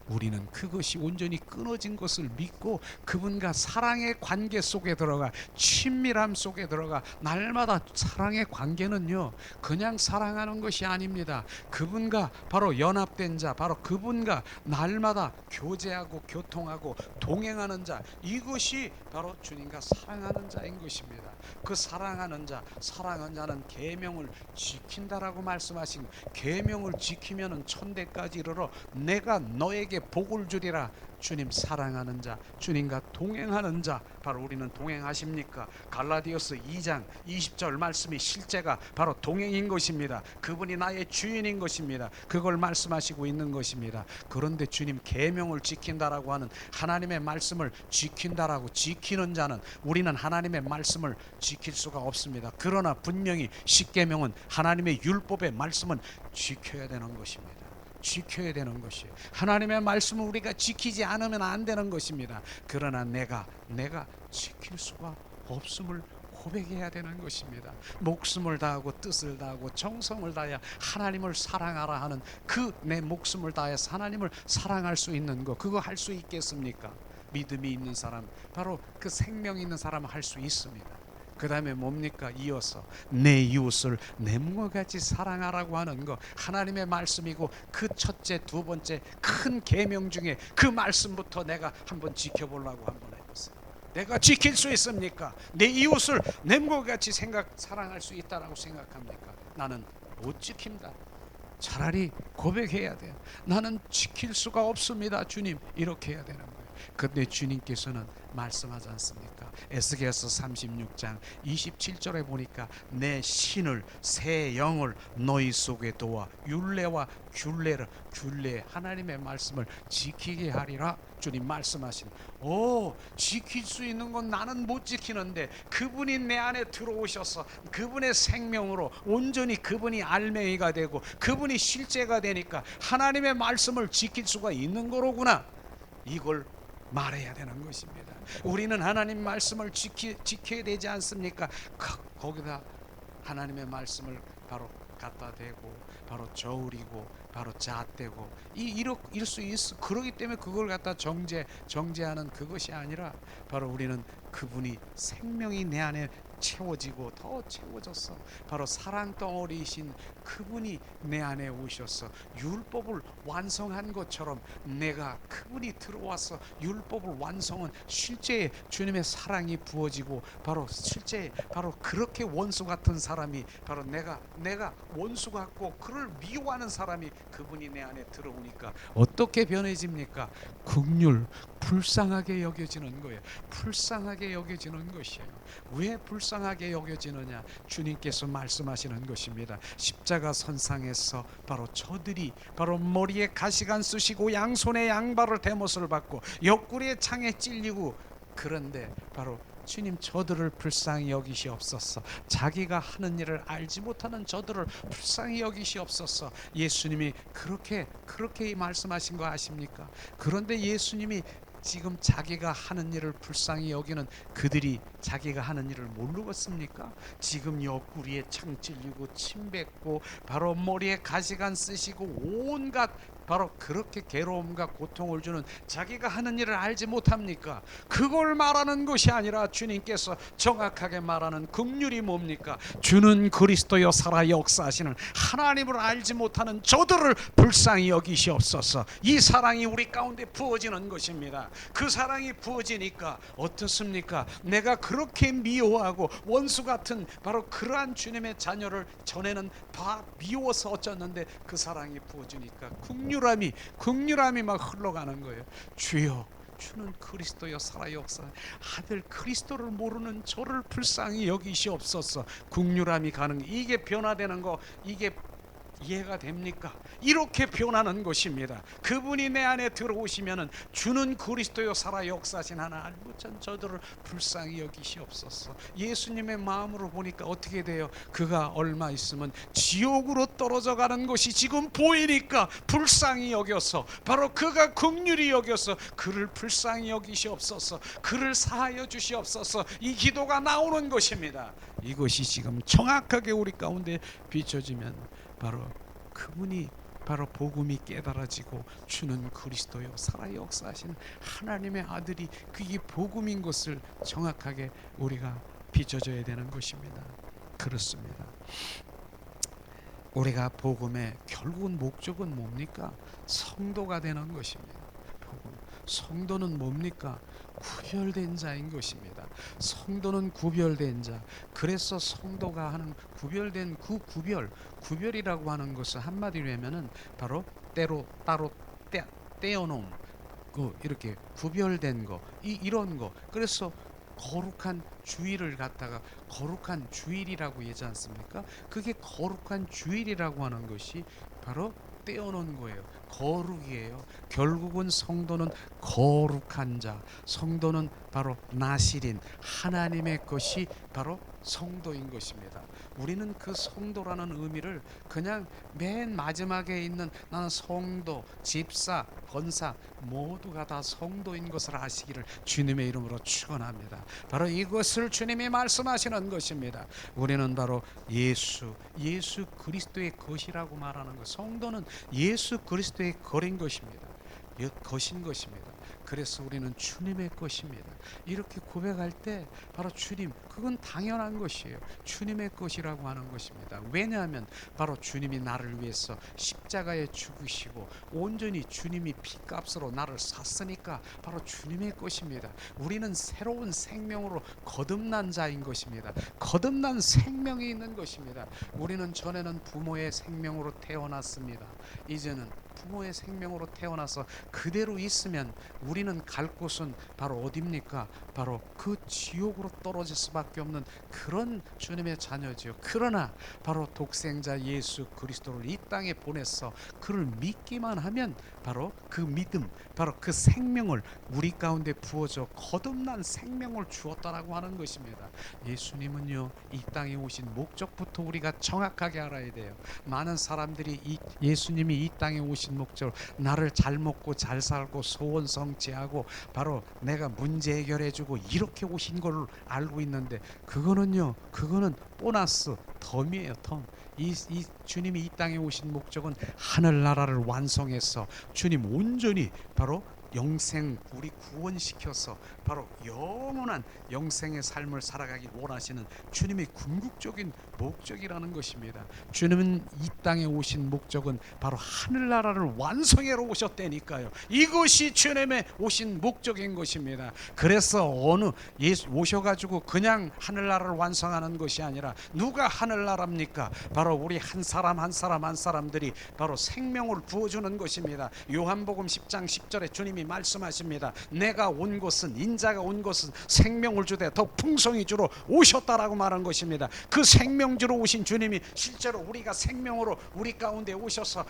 우리는 그것이 온전히 끊어진 것을 믿고 그분과 사랑의 관계 속에 들어가, 친밀함 속에 들어가. 날마다 사랑의 관계는요 그냥 사랑하는 것이 아닙니다. 그분과 바로 연합된 자, 바로 그분과 날마다 교제하고 교통하고 동행하는 자, 이것이 바로 주님과 사랑하는 자인 것입니다. 그 사랑하는 자는 계명을 지킨다라고 말씀하신, 계명을 지키면은 천대까지 이르러 내가 너에게 복을 주리라. 주님 사랑하는 자, 주님과 동행하는 자, 바로 우리는 동행하십니까? 갈라디아서 2장 20절 말씀이 실제가 바로 동행인 것입니다. 그분이 나의 주인인 것입니다. 그걸 말씀하시고 있는 것입니다. 그런데 주님 계명을 지킨다라고 하는, 하나님의 말씀을 지킨다라고, 지키는 자는, 우리는 하나님의 말씀을 지킬 수가 없습니다. 그러나 분명히 십계명은 하나님의 율법의 말씀은 지켜야 되는 것입니다. 지켜야 되는 것이에요. 하나님의 말씀을 우리가 지키지 않으면 안 되는 것입니다. 그러나 내가 지킬 수가 없음을 고백해야 되는 것입니다. 목숨을 다하고 뜻을 다하고 정성을 다하여 하나님을 사랑하라 하는 그 내 목숨을 다해서 하나님을 사랑할 수 있는 거, 그거 할 수 있겠습니까? 믿음이 있는 사람, 바로 그 생명 있는 사람은 할 수 있습니다. 그 다음에 뭡니까? 이어서 내 이웃을 내 몸과 같이 사랑하라고 하는 거, 하나님의 말씀이고 그 첫째 두 번째 큰 계명 중에 그 말씀부터 내가 한번 지켜보려고 한번 해보세요. 내가 지킬 수 있습니까? 내 이웃을 내 몸과 같이 사랑할 수 있다라고 생각합니까? 나는 못 지킨다. 차라리 고백해야 돼요. 나는 지킬 수가 없습니다, 주님. 이렇게 해야 되는 거예요. 근데 주님께서는 말씀하지 않습니까? 에스겔서 36장 27절에 보니까 내 신을, 새 영을 너희 속에 도와 율례와 균례, 하나님의 말씀을 지키게 하리라. 주님 말씀하신, 지킬 수 있는 건 나는 못 지키는데 그분이 내 안에 들어오셔서 그분의 생명으로 온전히 그분이 알맹이가 되고 그분이 실제가 되니까 하나님의 말씀을 지킬 수가 있는 거로구나. 이걸 말해야 되는 것입니다. 우리는 하나님 말씀을 지켜야 되지 않습니까? 거기다 하나님의 말씀을 바로 갖다 대고 바로 저울이고 바로 잣대고 이럴 수 있어. 그러기 때문에 그걸 갖다 정죄하는 그것이 아니라 바로 우리는 그분이 생명이 내 안에 채워지고 더 채워졌어. 바로 사랑 덩어리이신 그분이 내 안에 오셔서 율법을 완성한 것처럼 내가 그분이 들어와서 율법을 완성은 실제 주님의 사랑이 부어지고 바로 실제 바로 그렇게 원수 같은 사람이 바로 내가 원수 같고 그를 미워하는 사람이 그분이 내 안에 들어오니까 어떻게 변해집니까? 긍휼, 불쌍하게 여겨지는 거예요. 불쌍하게 여겨지는 것이에요. 왜 불쌍하게 여겨지느냐? 주님께서 말씀하시는 것입니다. 십자가 선상에서 바로 저들이 바로 머리에 가시관 쓰시고 양손에 양발을 대못을 받고 옆구리에 창에 찔리고 그런데 바로 주님 저들을 불쌍히 여기시옵소서. 자기가 하는 일을 알지 못하는 저들을 불쌍히 여기시옵소서. 예수님이 그렇게 말씀하신 거 아십니까? 그런데 예수님이 지금 자기가 하는 일을 불쌍히 여기는 그들이 자기가 하는 일을 모르겠습니까? 지금 옆구리에 창 찔리고 침 뱉고 바로 머리에 가시관 쓰시고 온갖 바로 그렇게 괴로움과 고통을 주는 자기가 하는 일을 알지 못합니까? 그걸 말하는 것이 아니라 주님께서 정확하게 말하는 긍휼이 뭡니까? 주는 그리스도여 살아 역사하시는 하나님을 알지 못하는 저들을 불쌍히 여기시옵소서. 이 사랑이 우리 가운데 부어지는 것입니다. 그 사랑이 부어지니까 어떻습니까? 내가 그렇게 미워하고 원수 같은 바로 그러한 주님의 자녀를 전에는 다 미워서 어쩌는데 그 사랑이 부어지니까 긍휼함이 막 흘러가는 거예요. 주여 주는 그리스도여 살아 역사 아들 그리스도를 모르는 저를 불쌍히 여기시옵소서. 긍휼함이 가는 이게 변화되는 거 이게 이해가 됩니까? 이렇게 변하는 것입니다. 그분이 내 안에 들어오시면은 주는 그리스도여 살아 역사하신 하나님 전 저들을 불쌍히 여기시옵소서. 예수님의 마음으로 보니까 어떻게 돼요? 그가 얼마 있으면 지옥으로 떨어져 가는 것이 지금 보이니까 불쌍히 여겨서 바로 그가 긍휼히 여겨서 그를 불쌍히 여기시옵소서. 그를 사하여 주시옵소서. 이 기도가 나오는 것입니다. 이것이 지금 정확하게 우리 가운데 비춰지면 바로 그분이 바로 복음이 깨달아지고 주는 그리스도요 살아 역사하신 하나님의 아들이 그게 복음인 것을 정확하게 우리가 비춰져야 되는 것입니다. 그렇습니다. 우리가 복음의 결국은 목적은 뭡니까? 성도가 되는 것입니다. 복음. 성도는 뭡니까? 구별된 자인 것입니다. 성도는 구별된 자. 그래서 성도가 하는 구별된 그 구별이라고 하는 것은 한마디로 하면은 바로 따로 떼어놓은 그 이렇게 구별된 거 이런 거. 그래서 거룩한 주일을 갖다가 거룩한 주일이라고 하지 않습니까? 그게 거룩한 주일이라고 하는 것이 바로 떼어놓은 거예요. 거룩이에요. 결국은 성도는 거룩한 자, 성도는 바로 나실인 하나님의 것이 바로 성도인 것입니다. 우리는 그 성도라는 의미를 그냥 맨 마지막에 있는 나는 성도, 집사, 권사 모두가 다 성도인 것을 아시기를 주님의 이름으로 축원합니다. 바로 이것을 주님이 말씀하시는 것입니다. 우리는 바로 예수 그리스도의 것이라고 말하는 것. 성도는 예수 그리스도의 거린 것입니다. 것인 것입니다. 그래서 우리는 주님의 것입니다. 이렇게 고백할 때 바로 주님, 그건 당연한 것이에요. 주님의 것이라고 하는 것입니다. 왜냐하면 바로 주님이 나를 위해서 십자가에 죽으시고 온전히 주님이 피값으로 나를 샀으니까 바로 주님의 것입니다. 우리는 새로운 생명으로 거듭난 자인 것입니다. 거듭난 생명이 있는 것입니다. 우리는 전에는 부모의 생명으로 태어났습니다. 이제는 부모의 생명으로 태어나서 그대로 있으면 우리는 갈 곳은 바로 어디입니까? 바로 그 지옥으로 떨어질 수밖에 없는 그런 주님의 자녀지요. 그러나 바로 독생자 예수 그리스도를 이 땅에 보내서 그를 믿기만 하면 바로 그 믿음, 바로 그 생명을 우리 가운데 부어져 거듭난 생명을 주었다라고 하는 것입니다. 예수님은요, 이 땅에 오신 목적부터 우리가 정확하게 알아야 돼요. 많은 사람들이 예수님이 이 땅에 오신 목적, 나를 잘 먹고 잘 살고 소원 성취하고 바로 내가 문제 해결해주고 이렇게 오신 걸 알고 있는데 그거는 보너스, 텀이에요. 텀. 이 주님이 이 땅에 오신 목적은 하늘나라를 완성해서 주님 온전히 바로 영생 우리 구원시켜서 바로 영원한 영생의 삶을 살아가기 원하시는 주님의 궁극적인 목적이라는 것입니다. 주님은 이 땅에 오신 목적은 바로 하늘나라를 완성하러 오셨다니까요. 이것이 주님의 오신 목적인 것입니다. 그래서 어느 예수 오셔가지고 그냥 하늘나라를 완성하는 것이 아니라 누가 하늘나라입니까? 바로 우리 한 사람 한 사람 한 사람들이 바로 생명을 부어주는 것입니다. 요한복음 10장 10절에 주님이 말씀하십니다. 내가 온 것은 인자가 온 것은 생명을 주되 더 풍성히 주러 오셨다라고 말한 것입니다. 그 생명 주러 오신 주님이 실제로 우리가 생명으로 우리 가운데 오셔서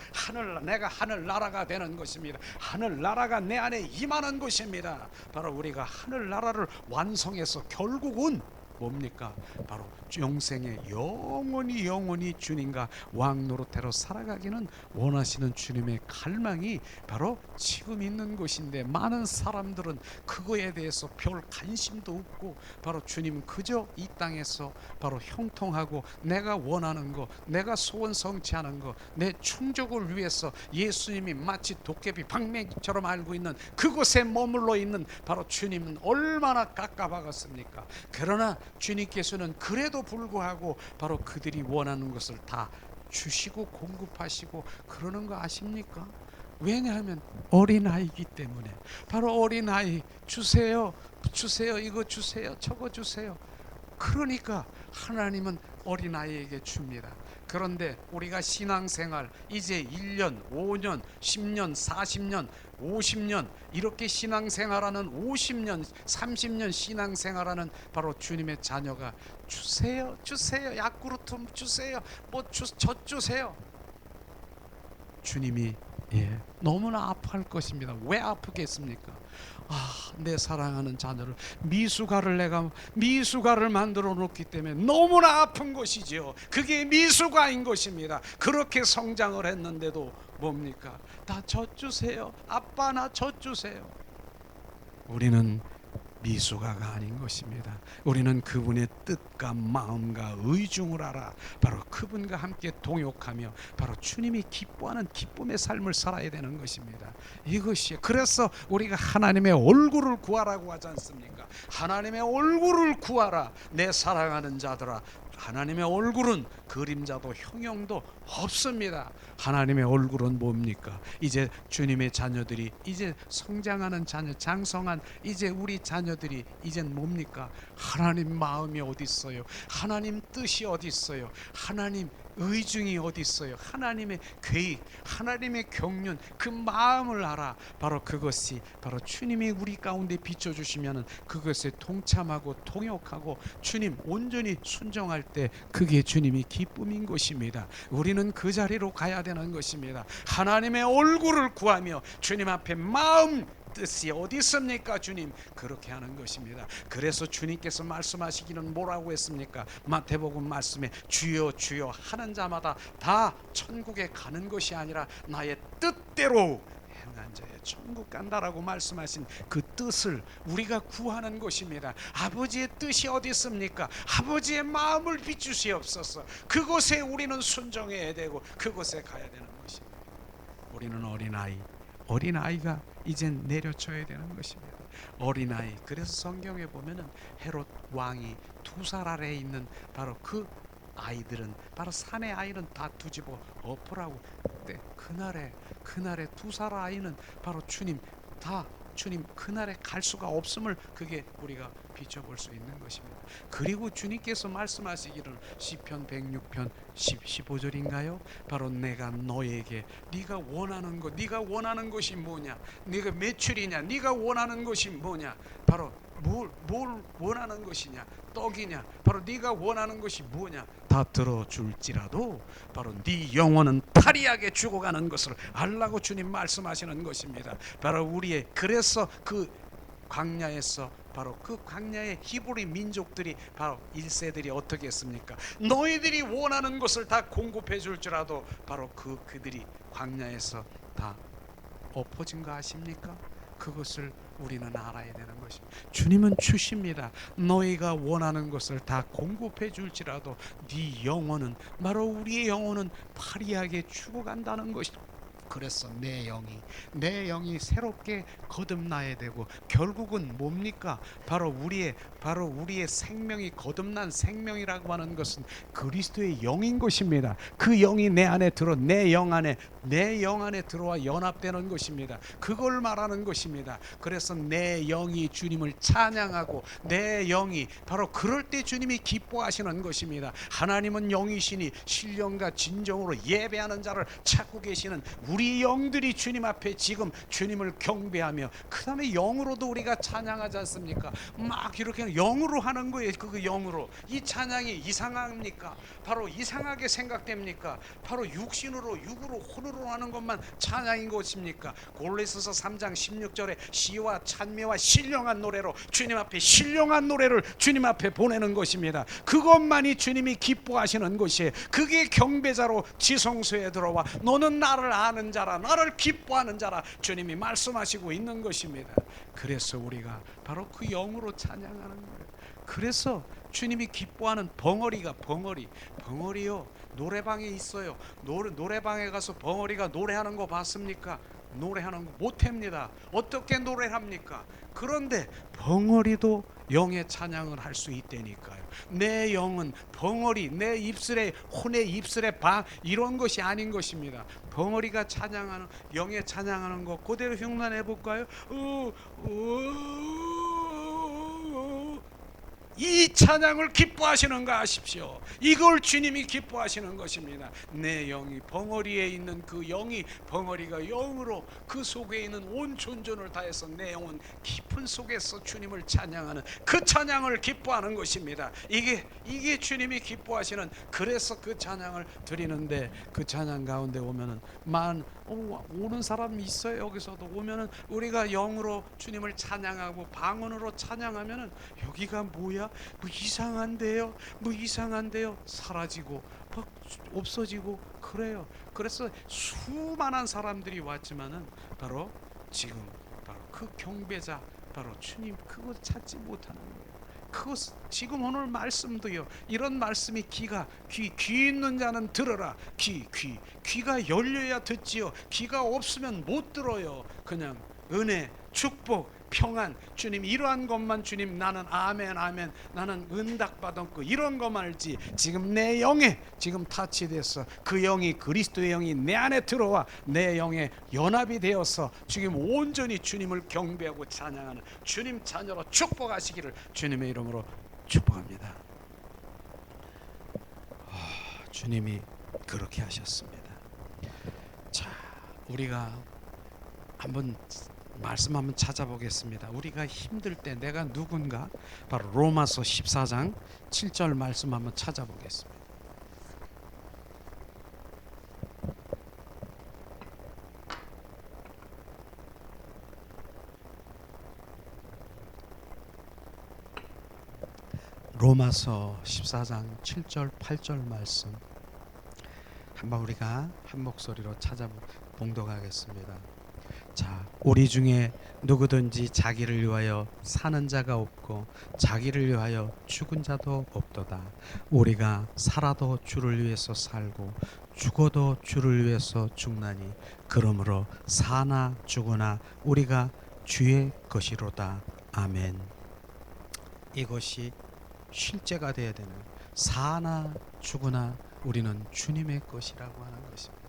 내가 하늘나라가 되는 것입니다. 하늘나라가 내 안에 임하는 것입니다. 바로 우리가 하늘나라를 완성해서 결국은 뭡니까? 바로 영생에 영원히 주님과 왕 노릇대로 살아가기는 원하시는 주님의 갈망이 바로 지금 있는 것인데, 많은 사람들은 그거에 대해서 별 관심도 없고 바로 주님은 그저 이 땅에서 바로 형통하고 내가 원하는 거, 내가 소원 성취하는 거, 내 충족을 위해서 예수님이 마치 도깨비 방맹처럼 알고 있는 그곳에 머물러 있는 바로 주님은 얼마나 깝깝하겠습니까? 그러나 주님께서는 그래도 불구하고 바로 그들이 원하는 것을 다 주시고 공급하시고 그러는 거 아십니까? 왜냐하면 어린아이이기 때문에. 바로 어린아이 주세요, 이거 주세요, 저거 주세요. 그러니까 하나님은 어린아이에게 줍니다. 그런데 우리가 신앙생활 이제 1년, 5년, 10년, 40년, 50년 이렇게 신앙생활하는 50년, 30년 신앙생활하는 바로 주님의 자녀가 주세요, 야쿠르트 주세요, 젖 주세요. 주님이 너무나 아파할 것입니다. 왜 아프겠습니까? 내 사랑하는 자녀를 내가 미숙아를 만들어 놓기 때문에 너무나 아픈 것이지요. 그게 미숙아인 것입니다. 그렇게 성장을 했는데도 뭡니까? 다 젖주세요. 아빠 나 젖주세요. 우리는 미숙아가 아닌 것입니다. 우리는 그분의 뜻과 마음과 의중을 알아 바로 그분과 함께 동역하며 바로 주님이 기뻐하는 기쁨의 삶을 살아야 되는 것입니다. 이것이 그래서 우리가 하나님의 얼굴을 구하라고 하지 않습니까? 하나님의 얼굴을 구하라 내 사랑하는 자들아. 하나님의 얼굴은 그림자도 형용도 없습니다. 하나님의 얼굴은 뭡니까? 이제 주님의 자녀들이 이제 성장하는 자녀, 장성한 이제 우리 자녀들이 이젠 뭡니까? 하나님 마음이 어디 있어요? 하나님 뜻이 어디 있어요? 하나님 의중이 어디 있어요? 하나님의 계획, 하나님의 경륜, 그 마음을 알아. 바로 그것이 바로 주님이 우리 가운데 비춰주시면 그것에 동참하고 동역하고 주님 온전히 순종할 때 그게 주님이 기쁨인 것입니다. 우리는 그 자리로 가야 되는 것입니다. 하나님의 얼굴을 구하며 주님 앞에 마음 뜻이 어디 있습니까 주님? 그렇게 하는 것입니다. 그래서 주님께서 말씀하시기는 뭐라고 했습니까? 마태복음 말씀에 주여 주여 하는 자마다 다 천국에 가는 것이 아니라 나의 뜻대로 행한 자의 천국 간다라고 말씀하신 그 뜻을 우리가 구하는 것입니다. 아버지의 뜻이 어디 있습니까? 아버지의 마음을 비추시옵소서. 그곳에 우리는 순종해야 되고 그곳에 가야 되는 것입니다. 우리는 어린아이가 이젠 내려쳐야 되는 것입니다. 어린아이. 그래서 성경에 보면은 헤롯 왕이 2살 아래에 있는 바로 그 아이들은 바로 산의 아이는 다 뒤집어 엎으라고. 그때 그날에 2살 아이는 바로 주님 그날에 갈 수가 없음을 그게 우리가 비춰볼 수 있는 것입니다. 그리고 주님께서 말씀하시기를 시편 106편 15절인가요? 바로 내가 너에게 네가 원하는 것이 뭐냐? 네가 매출이냐? 네가 원하는 것이 뭐냐? 바로 뭘 원하는 것이냐? 떡이냐? 바로 네가 원하는 것이 뭐냐? 다 들어줄지라도 바로 네 영혼은 탈의하게 죽어가는 것을 알라고 주님 말씀하시는 것입니다. 바로 우리의 그래서 그 광야에서 바로 그 광야의 히브리 민족들이 바로 1세들이 어떻게 했습니까? 너희들이 원하는 것을 다 공급해 줄지라도 바로 그들이 광야에서 다 엎어진 거 아십니까? 그것을 우리는 알아야 되는 것입니다. 주님은 주십니다. 너희가 원하는 것을 다 공급해 줄지라도 네 영혼은, 바로 우리의 영혼은 파리하게 죽어간다는 것입니다. 그래서 내 영이 새롭게 거듭나야 되고, 결국은 뭡니까? 바로 우리의 생명이 거듭난 생명이라고 하는 것은 그리스도의 영인 것입니다. 그 영이 내 안에 들어 내 영 안에 들어와 연합되는 것입니다. 그걸 말하는 것입니다. 그래서 내 영이 주님을 찬양하고, 내 영이 바로 그럴 때 주님이 기뻐하시는 것입니다. 하나님은 영이시니 신령과 진정으로 예배하는 자를 찾고 계시는 우리 영들이 주님 앞에 지금 주님을 경배하며, 그 다음에 영으로도 우리가 찬양하지 않습니까? 막 이렇게 영으로 하는 거예요. 그 영으로. 이 찬양이 이상합니까? 바로 이상하게 생각됩니까? 바로 육으로 혼으로 하는 것만 찬양인 것입니까? 골로새서 3장 16절에 시와 찬미와 신령한 노래로 주님 앞에, 신령한 노래를 주님 앞에 보내는 것입니다. 그것만이 주님이 기뻐하시는 것이에요. 그게 경배자로 지성소에 들어와 너는 나를 아는 자라, 나를 기뻐하는 자라 주님이 말씀하시고 있는 것입니다. 그래서 우리가 바로 그 영으로 찬양하는 거예요. 그래서 주님이 기뻐하는 벙어리요, 노래방에 있어요. 노래방에 가서 벙어리가 노래하는 거 봤습니까? 노래하는 거 못합니다. 어떻게 노래합니까? 그런데 벙어리도 영의 찬양을 할 수 있다니까요. 내 영은 벙어리, 내 입술에 혼의 입술에 방 이런 것이 아닌 것입니다. 벙어리가 찬양하는, 영의 찬양하는 것 그대로 흉내내 볼까요? 이 찬양을 기뻐하시는가 하십시오. 이걸 주님이 기뻐하시는 것입니다. 내 영이 벙어리에 있는 그 영이, 벙어리가 영으로 그 속에 있는 온 존존을 다해서 내 영혼 깊은 속에서 주님을 찬양하는 그 찬양을 기뻐하는 것입니다. 이게 주님이 기뻐하시는, 그래서 그 찬양을 드리는데, 그 찬양 가운데 오면은 오는 사람이 있어요. 여기서도 오면은 우리가 영으로 주님을 찬양하고 방언으로 찬양하면은 여기가 뭐야? 뭐 이상한데요. 사라지고 막 없어지고 그래요. 그래서 수많은 사람들이 왔지만은 바로 지금 바로 그 경배자, 바로 주님 그거 찾지 못하는 거예요. 그것 지금 오늘 말씀도요. 이런 말씀이 귀 있는 자는 들어라. 귀가 열려야 듣지요. 귀가 없으면 못 들어요. 그냥 은혜, 축복, 평안, 주님 이러한 것만, 주님 나는 아멘 나는 은답 받은 거 이런 것만 알지. 지금 내 영에 지금 타치돼서 그 영이, 그리스도의 영이 내 안에 들어와 내 영에 연합이 되어서 지금 온전히 주님을 경배하고 찬양하는 주님 자녀로 축복하시기를 주님의 이름으로 축복합니다. 주님이 그렇게 하셨습니다. 자, 우리가 한번 말씀 한번 찾아보겠습니다. 우리가 힘들 때 내가 누군가, 바로 로마서 14장 7절 말씀 한번 찾아보겠습니다. 로마서 14장 7절 8절 말씀 한번 우리가 한 목소리로 봉독하겠습니다. 자, 우리 중에 누구든지 자기를 위하여 사는 자가 없고 자기를 위하여 죽은 자도 없도다. 우리가 살아도 주를 위해서 살고 죽어도 주를 위해서 죽나니 그러므로 사나 죽으나 우리가 주의 것이로다. 아멘. 이것이 실제가 되어야 되는, 사나 죽으나 우리는 주님의 것이라고 하는 것입니다.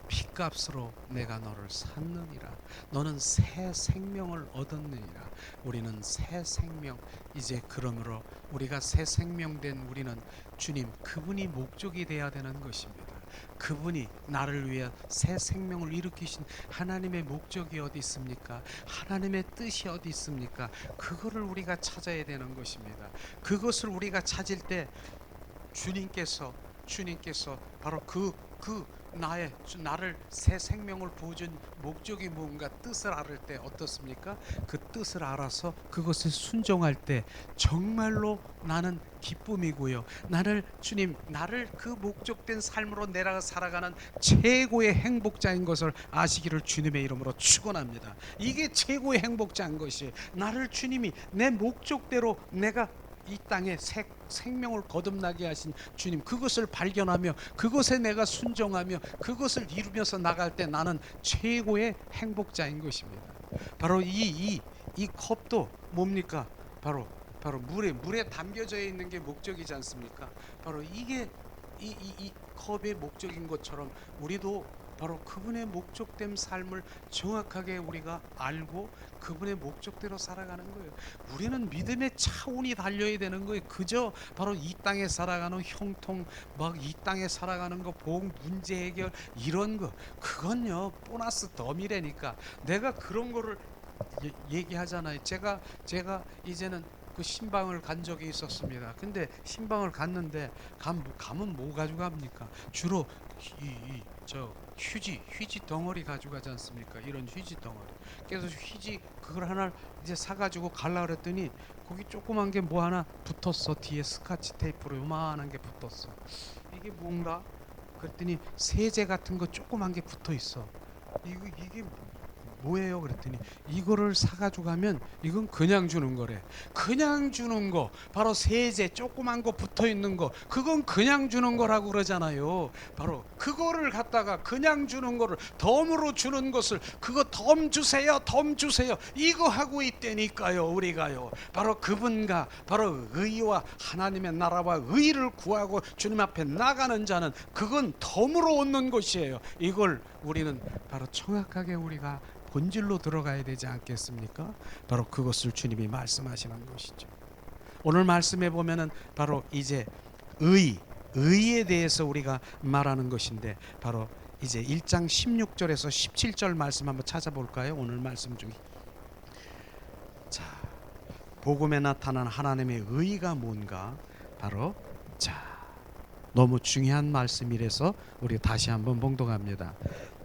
핏값으로 내가 너를 샀느니라. 너는 새 생명을 얻었느니라. 우리는 새 생명, 이제 그러므로 우리가 새 생명된 우리는 주님 그분이 목적이 되어야 되는 것입니다. 그분이 나를 위해 새 생명을 일으키신 하나님의 목적이 어디 있습니까? 하나님의 뜻이 어디 있습니까? 그거를 우리가 찾아야 되는 것입니다. 그것을 우리가 찾을 때 주님께서 주님께서 바로 나를 새 생명을 부어준 목적이 뭔가 뜻을 알을 때 어떻습니까? 그 뜻을 알아서 그것을 순종할 때 정말로 나는 기쁨이고요. 나를 그 목적된 삶으로 내가 살아가는 최고의 행복자인 것을 아시기를 주님의 이름으로 축원합니다. 이게 최고의 행복자인 것이 나를 주님이 내 목적대로 내가 이 땅에 생명을 거듭나게 하신 주님, 그것을 발견하며 그것에 내가 순종하며 그것을 이루면서 나갈 때 나는 최고의 행복자인 것입니다. 바로 이 컵도 뭡니까? 바로 물에 담겨져 있는 게 목적이지 않습니까? 바로 이게 이 컵의 목적인 것처럼 우리도 바로 그분의 목적된 삶을 정확하게 우리가 알고 그분의 목적대로 살아가는 거예요. 우리는 믿음의 차원이 달려야 되는 거예요. 그저 바로 이 땅에 살아가는 형통, 막 이 땅에 살아가는 거, 복 문제 해결 이런 거, 그건요 보너스 더미래니까. 내가 그런 거를 얘기하잖아요. 제가 이제는 그 신방을 간 적이 있었습니다. 근데 신방을 갔는데 가면 뭐 가지고 갑니까? 주로 저 휴지 덩어리 가지고 가지 않습니까? 이런 휴지 덩어리. 그래서 휴지 그걸 하나 이제 사가지고 갈라 그랬더니 거기 조그만 게 뭐 하나 붙었어. 뒤에 스카치 테이프로 요만한 게 붙었어. 이게 뭔가? 그랬더니 세제 같은 거 조그만 게 붙어 있어. 이게 뭐예요? 그랬더니 이거를 사가지고 가면 이건 그냥 주는 거래. 그냥 주는 거, 바로 세제 조그만 거 붙어 있는 거, 그건 그냥 주는 거라고 그러잖아요. 바로 그거를 갖다가 그냥 주는 거를 덤으로 주는 것을, 그거 덤 주세요, 덤 주세요, 이거 하고 있다니까요. 우리가요 바로 그분과 바로 의와 하나님의 나라와 의를 구하고 주님 앞에 나가는 자는 그건 덤으로 얻는 것이에요. 이걸 우리는 바로 정확하게 우리가 본질로 들어가야 되지 않겠습니까? 바로 그것을 주님이 말씀하시는 것이죠. 오늘 말씀에 보면은 바로 이제 의에 대해서 우리가 말하는 것인데, 바로 이제 1장 16절에서 17절 말씀 한번 찾아볼까요? 오늘 말씀 중에 자, 복음에 나타난 하나님의 의가 뭔가, 바로 너무 중요한 말씀이라서 우리 다시 한번 봉독합니다.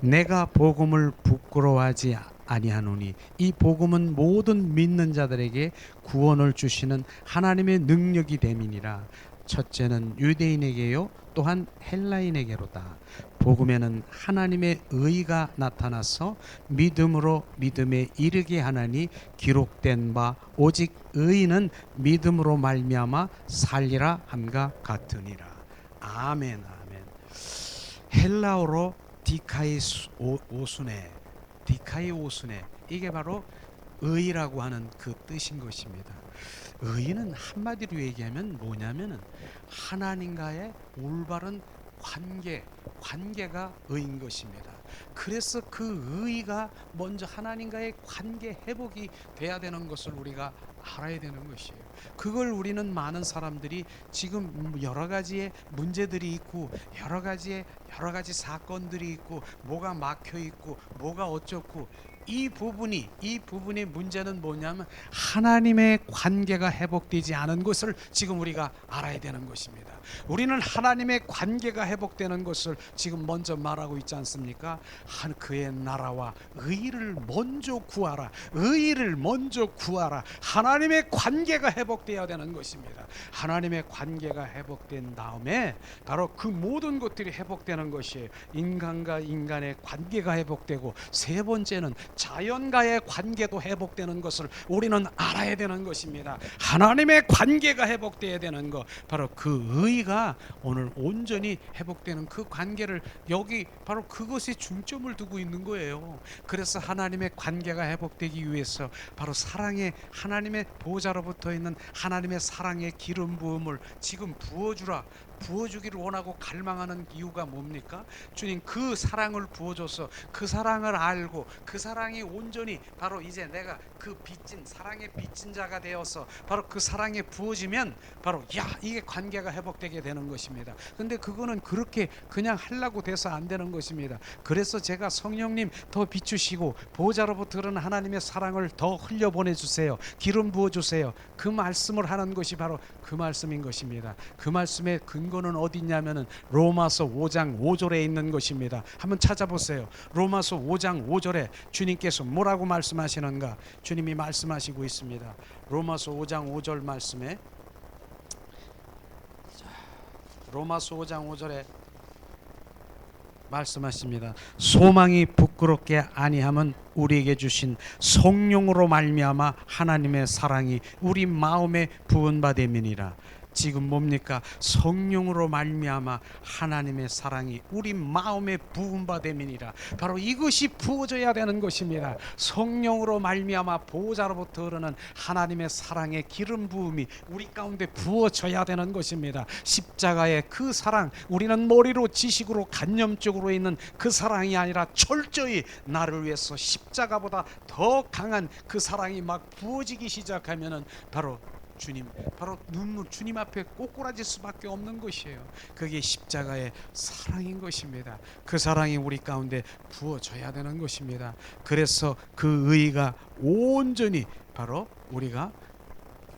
내가 복음을 부끄러워하지 아니하노니 이 복음은 모든 믿는 자들에게 구원을 주시는 하나님의 능력이 됨이니라. 첫째는 유대인에게요 또한 헬라인에게로다. 복음에는 하나님의 의가 나타나서 믿음으로 믿음에 이르게 하나니 기록된 바 오직 의인은 믿음으로 말미암아 살리라 함과 같으니라. 아멘, 아멘. 헬라어로 디카이오수네, 이게 바로 의라고 하는 그 뜻인 것입니다. 의는 한마디로 얘기하면 뭐냐면은 하나님과의 올바른 관계가 의인 것입니다. 그래서 그 의가 먼저 하나님과의 관계 회복이 돼야 되는 것을 우리가 알아야 되는 것이에요. 그걸 우리는 많은 사람들이 지금 여러 가지의 문제들이 있고 여러 가지 사건들이 있고 뭐가 막혀 있고 뭐가 어쩌고, 이 부분의 문제는 뭐냐면 하나님의 관계가 회복되지 않은 것을 지금 우리가 알아야 되는 것입니다. 우리는 하나님의 관계가 회복되는 것을 지금 먼저 말하고 있지 않습니까? 그의 나라와 의를 먼저 구하라. 의를 먼저 구하라. 하나님의 관계가 회복되어야 되는 것입니다. 하나님의 관계가 회복된 다음에 바로 그 모든 것들이 회복되는 것이에요. 인간과 인간의 관계가 회복되고, 세 번째는 자연과의 관계도 회복되는 것을 우리는 알아야 되는 것입니다. 하나님의 관계가 회복되어야 되는 것, 바로 그 의가 오늘 온전히 회복되는 그 관계를, 여기 바로 그것에 중점을 두고 있는 거예요. 그래서 하나님의 관계가 회복되기 위해서 바로 사랑의 하나님의 보좌로부터 있는 하나님의 사랑의 기름 부음을 지금 부어주기를 원하고 갈망하는 이유가 뭡니까? 주님 그 사랑을 부어줘서 그 사랑을 알고 그 사랑이 온전히 바로 이제 내가 그 사랑의 빚진 자가 되어서 바로 그 사랑에 부어지면 바로 이게 관계가 회복되게 되는 것입니다. 근데 그거는 그렇게 그냥 하려고 돼서 안 되는 것입니다. 그래서 제가 성령님 더 비추시고 보좌로부터 흐르는 하나님의 사랑을 더 흘려 보내주세요, 기름 부어주세요, 그 말씀을 하는 것이 바로 그 말씀인 것입니다. 그 말씀의 근거는 어디 있냐면은 로마서 5장 5절에 있는 것입니다. 한번 찾아보세요. 로마서 5장 5절에 주님께서 뭐라고 말씀하시는가? 주님이 말씀하시고 있습니다. 로마서 5장 5절 말씀에, 로마서 5장 5절에 말씀하십니다. 소망이 부끄럽게 아니함은 우리에게 주신 성령으로 말미암아 하나님의 사랑이 우리 마음에 부은 바 됨이니라. 지금 뭡니까? 성령으로 말미암아 하나님의 사랑이 우리 마음에 부은 바 됨이니라. 바로 이것이 부어져야 되는 것입니다. 성령으로 말미암아 보호자로부터 흐르는 하나님의 사랑의 기름 부음이 우리 가운데 부어져야 되는 것입니다. 십자가의 그 사랑, 우리는 머리로 지식으로 간념적으로 있는 그 사랑이 아니라 철저히 나를 위해서 십자가보다 더 강한 그 사랑이 막 부어지기 시작하면은 바로 주님, 바로 눈물, 주님 앞에 꼬꾸라질 수밖에 없는 것이에요. 그게 십자가의 사랑인 것입니다. 그 사랑이 우리 가운데 부어져야 되는 것입니다. 그래서 그 의가 온전히 바로 우리가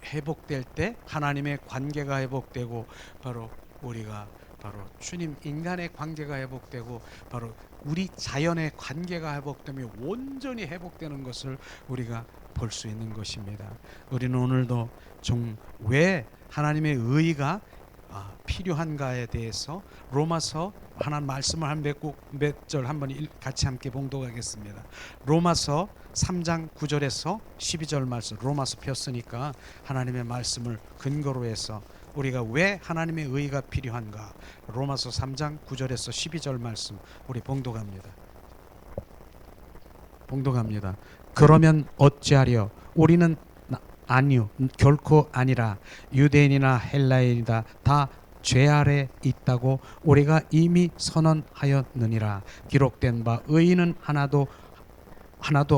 회복될 때 하나님의 관계가 회복되고, 바로 우리가 바로 주님 인간의 관계가 회복되고, 바로 우리 자연의 관계가 회복되며 온전히 회복되는 것을 우리가 볼 수 있는 것입니다. 우리는 오늘도 좀 왜 하나님의 의가 필요한가에 대해서 로마서 하나님 말씀을 한 몇 절 한번 같이 함께 봉독하겠습니다. 로마서 3장 9절에서 12절 말씀, 로마서 폈으니까 하나님의 말씀을 근거로 해서 우리가 왜 하나님의 의가 필요한가, 로마서 3장 9절에서 12절 말씀 우리 봉독합니다. 그러면 어찌하려? 우리는 아니요, 결코 아니라 유대인이나 헬라인이다 다 죄 아래 있다고 우리가 이미 선언하였느니라. 기록된 바 의인은 하나도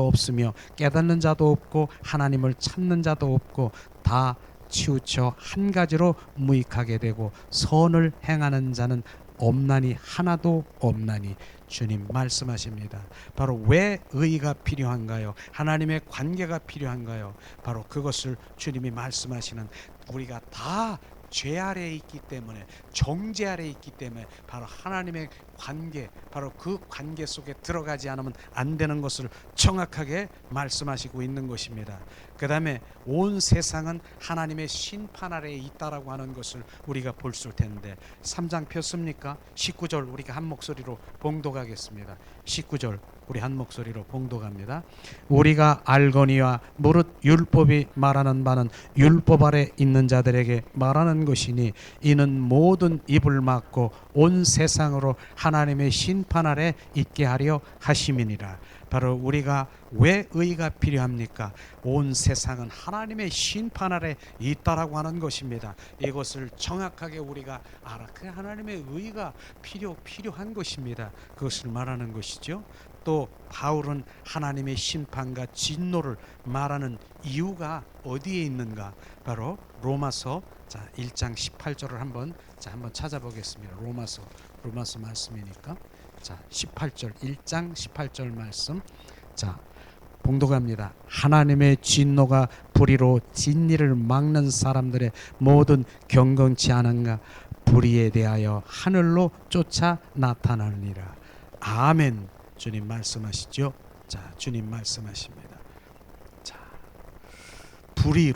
없으며 깨닫는 자도 없고 하나님을 찾는 자도 없고 다 치우쳐 한 가지로 무익하게 되고 선을 행하는 자는 없나니 하나도 없나니. 주님 말씀하십니다. 바로 왜 의가 필요한가요? 하나님의 관계가 필요한가요? 바로 그것을 주님이 말씀하시는, 우리가 다 죄 아래에 있기 때문에, 정죄 아래에 있기 때문에 바로 하나님의 관계, 바로 그 관계 속에 들어가지 않으면 안 되는 것을 정확하게 말씀하시고 있는 것입니다. 그 다음에 온 세상은 하나님의 심판 아래에 있다라고 하는 것을 우리가 볼 수 텐데, 3장 폈습니까? 19절 우리가 한 목소리로 봉독하겠습니다. 19절 우리 한 목소리로 봉독합니다. 우리가 알거니와 무릇 율법이 말하는 바는 율법 아래 있는 자들에게 말하는 것이니 이는 모든 입을 막고 온 세상으로 하나님의 심판 아래 있게 하려 하심이니라. 바로 우리가 왜 의가 필요합니까? 온 세상은 하나님의 심판 아래 있다라고 하는 것입니다. 이것을 정확하게 우리가 알아. 그 하나님의 의가 필요한 것입니다. 그것을 말하는 것이죠. 또 바울은 하나님의 심판과 진노를 말하는 이유가 어디에 있는가? 바로 로마서 1장 18절을 한번 찾아보겠습니다. 로마서 말씀이니까 18절, 1장 18절 말씀 봉독합니다. 하나님의 진노가 불의로 진리를 막는 사람들의 모든 경건치 않은가 불의에 대하여 하늘로 쫓아 나타나느니라. 아멘. 주님 말씀하시죠. 주님 말씀하십니다. 불의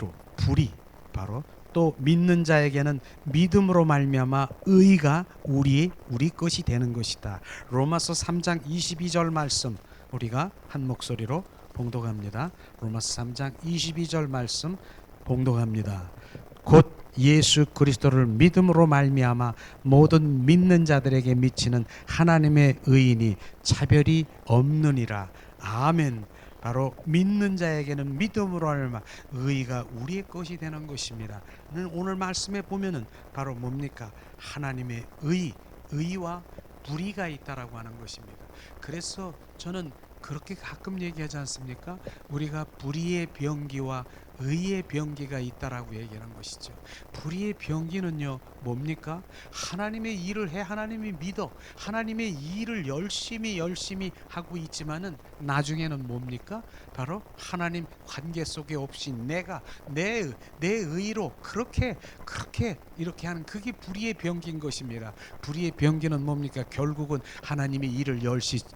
바로 또 믿는 자에게는 믿음으로 말미암아 의가 우리 것이 되는 것이다. 로마서 3장 22절 말씀 우리가 한 목소리로 봉독합니다. 로마서 3장 22절 말씀 봉독합니다. 곧 예수 그리스도를 믿음으로 말미암아 모든 믿는 자들에게 미치는 하나님의 의인이 차별이 없느니라. 아멘. 바로 믿는 자에게는 믿음으로 말미암아 의가 우리의 것이 되는 것입니다. 오늘 말씀에 보면은 바로 뭡니까? 하나님의 의와 불의가 있다라고 하는 것입니다. 그래서 저는 그렇게 가끔 얘기하지 않습니까? 우리가 불의의 병기와 의의 병기가 있다라고 얘기하는 것이죠. 불의의 병기는요 뭡니까? 하나님의 일을 해, 하나님이 믿어, 하나님의 일을 열심히 하고 있지만은 나중에는 뭡니까? 바로 하나님 관계 속에 없이 내가 내 의로 그렇게 이렇게 하는, 그게 불의의 병기인 것입니다. 불의의 병기는 뭡니까? 결국은 하나님의 일을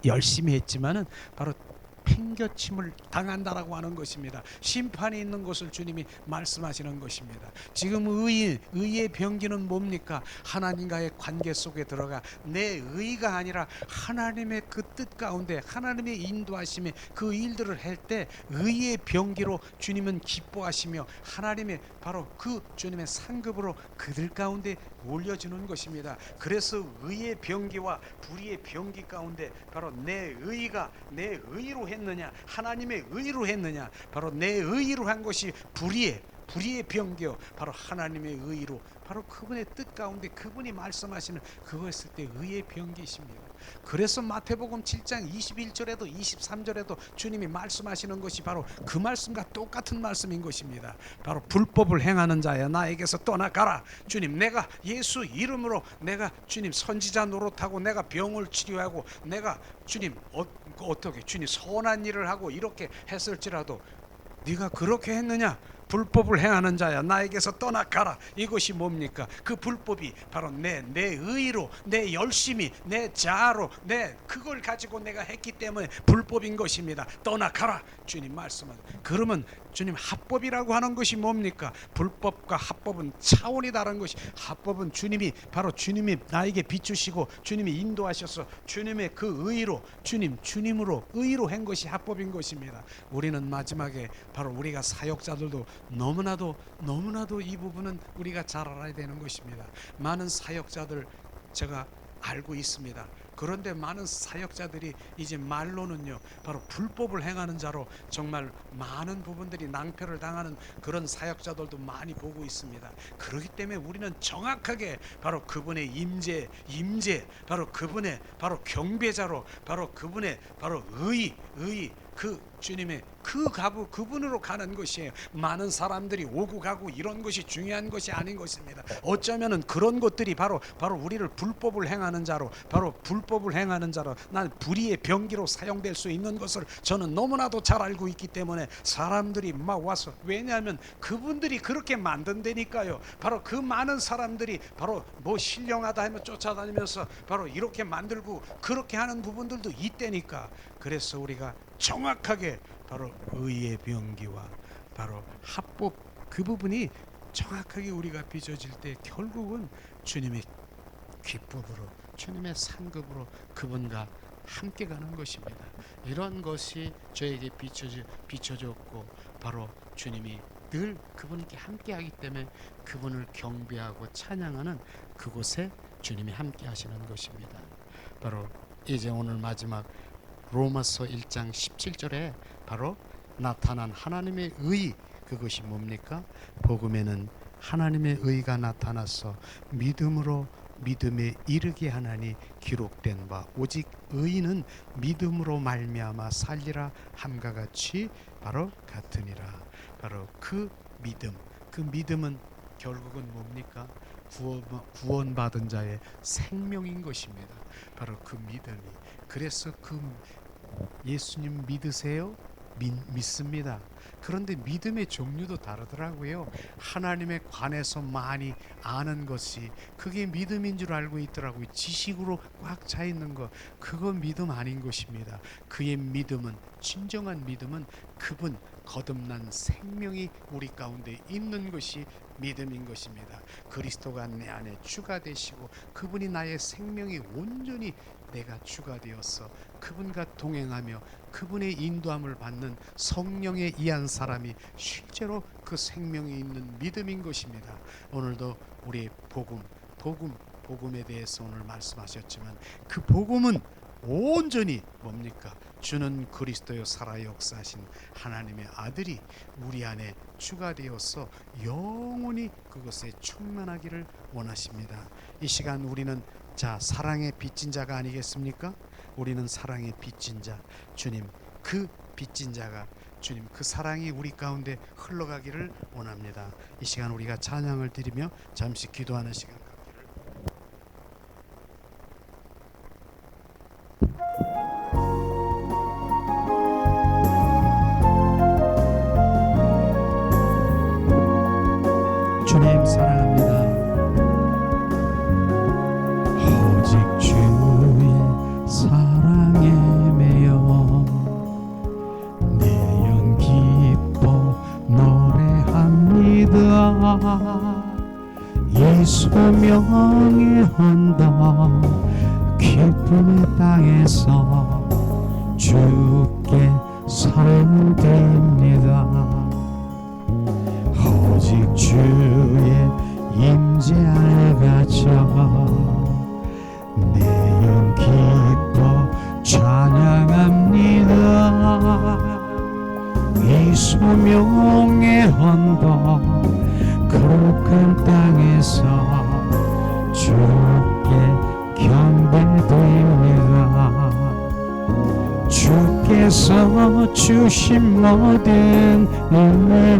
열심히 했지만은 바로 팽겨침을 당한다라고 하는 것입니다. 심판이 있는 것을 주님이 말씀하시는 것입니다. 지금 의의 병기는 뭡니까? 하나님과의 관계 속에 들어가 내 의가 아니라 하나님의 그 뜻 가운데 하나님의 인도하심에 그 일들을 할 때 의의 병기로 주님은 기뻐하시며 하나님의 바로 그 주님의 상급으로 그들 가운데 올려주는 것입니다. 그래서 의의 병기와 불의의 병기 가운데 바로 내 의가 내 의로 했느냐, 하나님의 의로 했느냐, 바로 내 의로 한 것이 불의의 병기요, 바로 하나님의 의로, 바로 그분의 뜻 가운데 그분이 말씀하시는 그거 했을 때 의의 병기이십니다. 그래서 마태복음 7장 21절에도 23절에도 주님이 말씀하시는 것이 바로 그 말씀과 똑같은 말씀인 것입니다. 바로 불법을 행하는 자야 나에게서 떠나가라. 주님, 내가 예수 이름으로 내가 주님 선지자 노릇하고 내가 병을 치료하고 내가 주님 어떻게 주님 선한 일을 하고 이렇게 했을지라도 네가 그렇게 했느냐? 불법을 행하는 자야 나에게서 떠나가라. 이것이 뭡니까? 그 불법이 바로 내 의로, 내 열심히, 내 자아로, 내 그걸 가지고 내가 했기 때문에 불법인 것입니다. 떠나가라. 주님 말씀은. 그러면 주님 합법이라고 하는 것이 뭡니까? 불법과 합법은 차원이 다른 것이, 합법은 주님이 바로 주님이 나에게 비추시고 주님이 인도하셔서 주님의 그 의로 주님으로 의로 한 것이 합법인 것입니다. 우리는 마지막에 바로 우리가 사역자들도 너무나도 이 부분은 우리가 잘 알아야 되는 것입니다. 많은 사역자들 제가 알고 있습니다. 그런데 많은 사역자들이 이제 말로는요 바로 불법을 행하는 자로 정말 많은 부분들이 낭패를 당하는 그런 사역자들도 많이 보고 있습니다. 그렇기 때문에 우리는 정확하게 바로 그분의 임재 바로 그분의 바로 경배자로 바로 그분의 바로 의 그 주님의 그분으로 가는 것이에요. 많은 사람들이 오고 가고 이런 것이 중요한 것이 아닌 것입니다. 어쩌면은 그런 것들이 바로 우리를 불법을 행하는 자로 난 불의의 병기로 사용될 수 있는 것을 저는 너무나도 잘 알고 있기 때문에 사람들이 막 와서, 왜냐하면 그분들이 그렇게 만든다니까요. 바로 그 많은 사람들이 바로 뭐 신령하다 하면 쫓아다니면서 바로 이렇게 만들고 그렇게 하는 부분들도 있다니까. 그래서 우리가 정확하게 바로 의의 병기와 바로 합법 그 부분이 정확하게 우리가 빚어질 때 결국은 주님의 기법으로 주님의 상급으로 그분과 함께 가는 것입니다. 이런 것이 저에게 비춰졌고 바로 주님이 늘 그분께 함께하기 때문에 그분을 경배하고 찬양하는 그곳에 주님이 함께 하시는 것입니다. 바로 이제 오늘 마지막 로마서 1장 17절에 바로 나타난 하나님의 의, 그것이 뭡니까? 복음에는 하나님의 의가 나타나서 믿음으로 믿음에 이르게 하나니 기록된 바 오직 의인은 믿음으로 말미암아 살리라 함과 같이 바로 같으니라. 바로 그 믿음은 결국은 뭡니까? 구원받은 자의 생명인 것입니다. 바로 그 믿음이. 그래서 그 예수님 믿으세요? 믿습니다. 그런데 믿음의 종류도 다르더라고요. 하나님에 관해서 많이 아는 것이 그게 믿음인 줄 알고 있더라고요. 지식으로 꽉 차 있는 것, 그건 믿음 아닌 것입니다. 그의 믿음은, 진정한 믿음은 그분 거듭난 생명이 우리 가운데 있는 것이 믿음인 것입니다. 그리스도가 내 안에 주가 되시고 그분이 나의 생명이 온전히 내가 주가 되어서 그분과 동행하며 그분의 인도함을 받는 성령에 의한 사람이 실제로 그 생명이 있는 믿음인 것입니다. 오늘도 우리 복음에 대해서 오늘 말씀하셨지만 그 복음은 온전히 뭡니까? 주는 그리스도여 살아 역사하신 하나님의 아들이 우리 안에 주가 되어서 영원히 그것에 충만하기를 원하십니다. 이 시간 우리는 사랑의 빚진 자가 아니겠습니까? 우리는 사랑의 빚진 자, 주님 그 빚진 자가 주님 그 사랑이 우리 가운데 흘러가기를 원합니다. 이 시간 우리가 찬양을 드리며 잠시 기도하는 시간 갖기를. 주님 사랑합니다. 오직 주의 사랑에 매여 내 영 기뻐 노래합니다. 이 소명의 언덕 기쁨의 땅에서 주께 사랑드립니다. 오직 주의 임재 알가져 내 영 기뻐 찬양합니다. 이 소명의 언덕 거룩한 땅에서 주께 경배드립니다. 주께서 주신 모든 은혜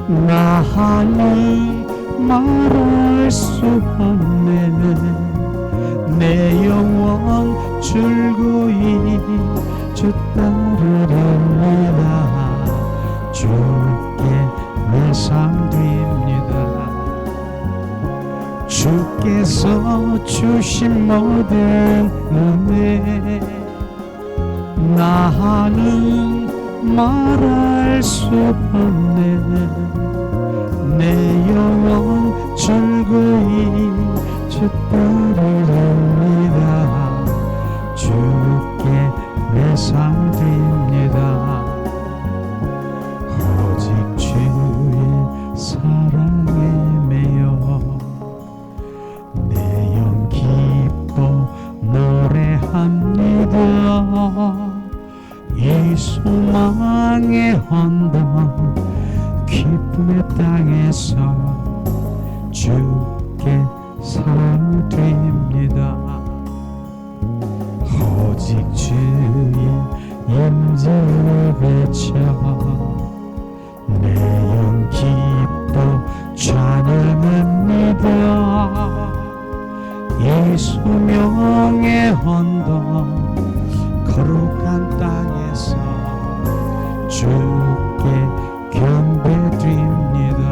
나는 말할 수 없네. 내 영혼 즐거이 주 따르렵니다. 주께 내 삶 드립니다. 주께서 주신 모든 은혜 나는 말할 수 없네. 내 영혼 즐거이 주 따르렵니다. 주께 내 삶 드립니다. 오직 주의 사랑에 매여 내 영 기뻐 노래합니다. 이 소망의 언덕 기쁨의 땅에서 주께 사랑드립니다. 오직 주의 임재를 외쳐 내 영 기뻐 찬양합니다. 이 소명의 언덕 거룩한 땅에서 주께 경배드립니다.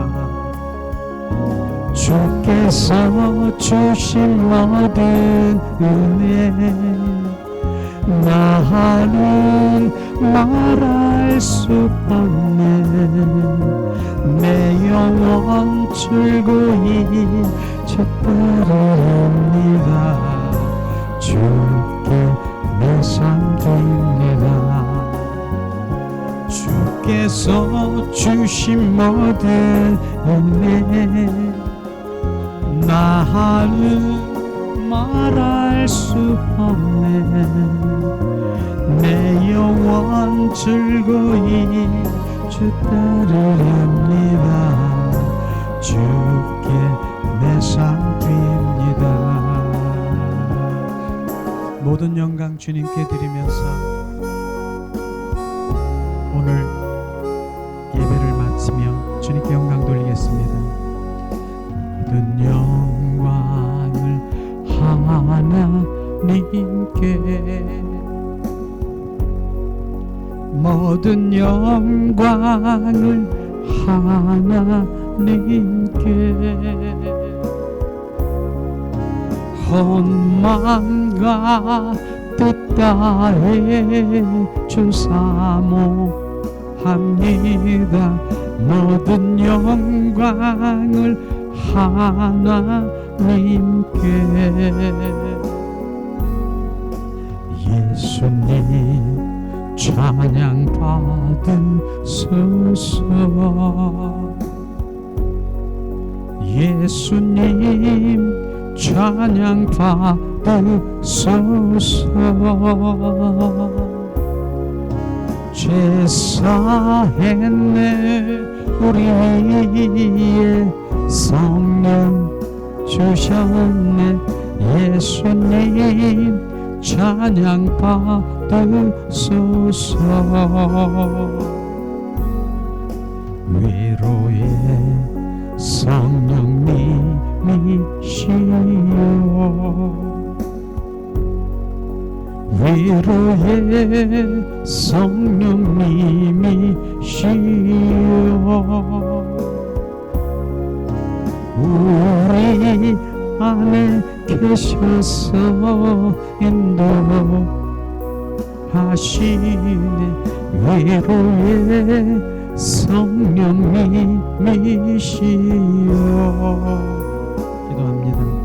주께서 주신 모든 은혜 나는 말할 수 없네. 내 영혼 즐거이 주 따르렵니다. 주께 내 삶 드립니다. 주께서 주신 모든 은혜 나는 말할 수 없네. 내 영혼 즐거이 주 따르렵니다. 주께 내 삶 드립니다. 모든 영광 주님께 드리면서 오늘 예배를 마치며 주님께 영광 돌리겠습니다. 모든 영광을 하나님께 모든 영광을 하나님께 온 마음과 뜻 다해 주 사모합니다. 모든 영광을 하나님께 예수님 찬양 받으소서. 예수님 찬양 받으소서. 죄사했네 우리의 성령 주셨네. 예수님 찬양 받으소서. 위로의 성령님이시여 위로의 성령님이시여 우리 안에 계셔서 인도하시네 위로의 성령님이시여 기도합니다.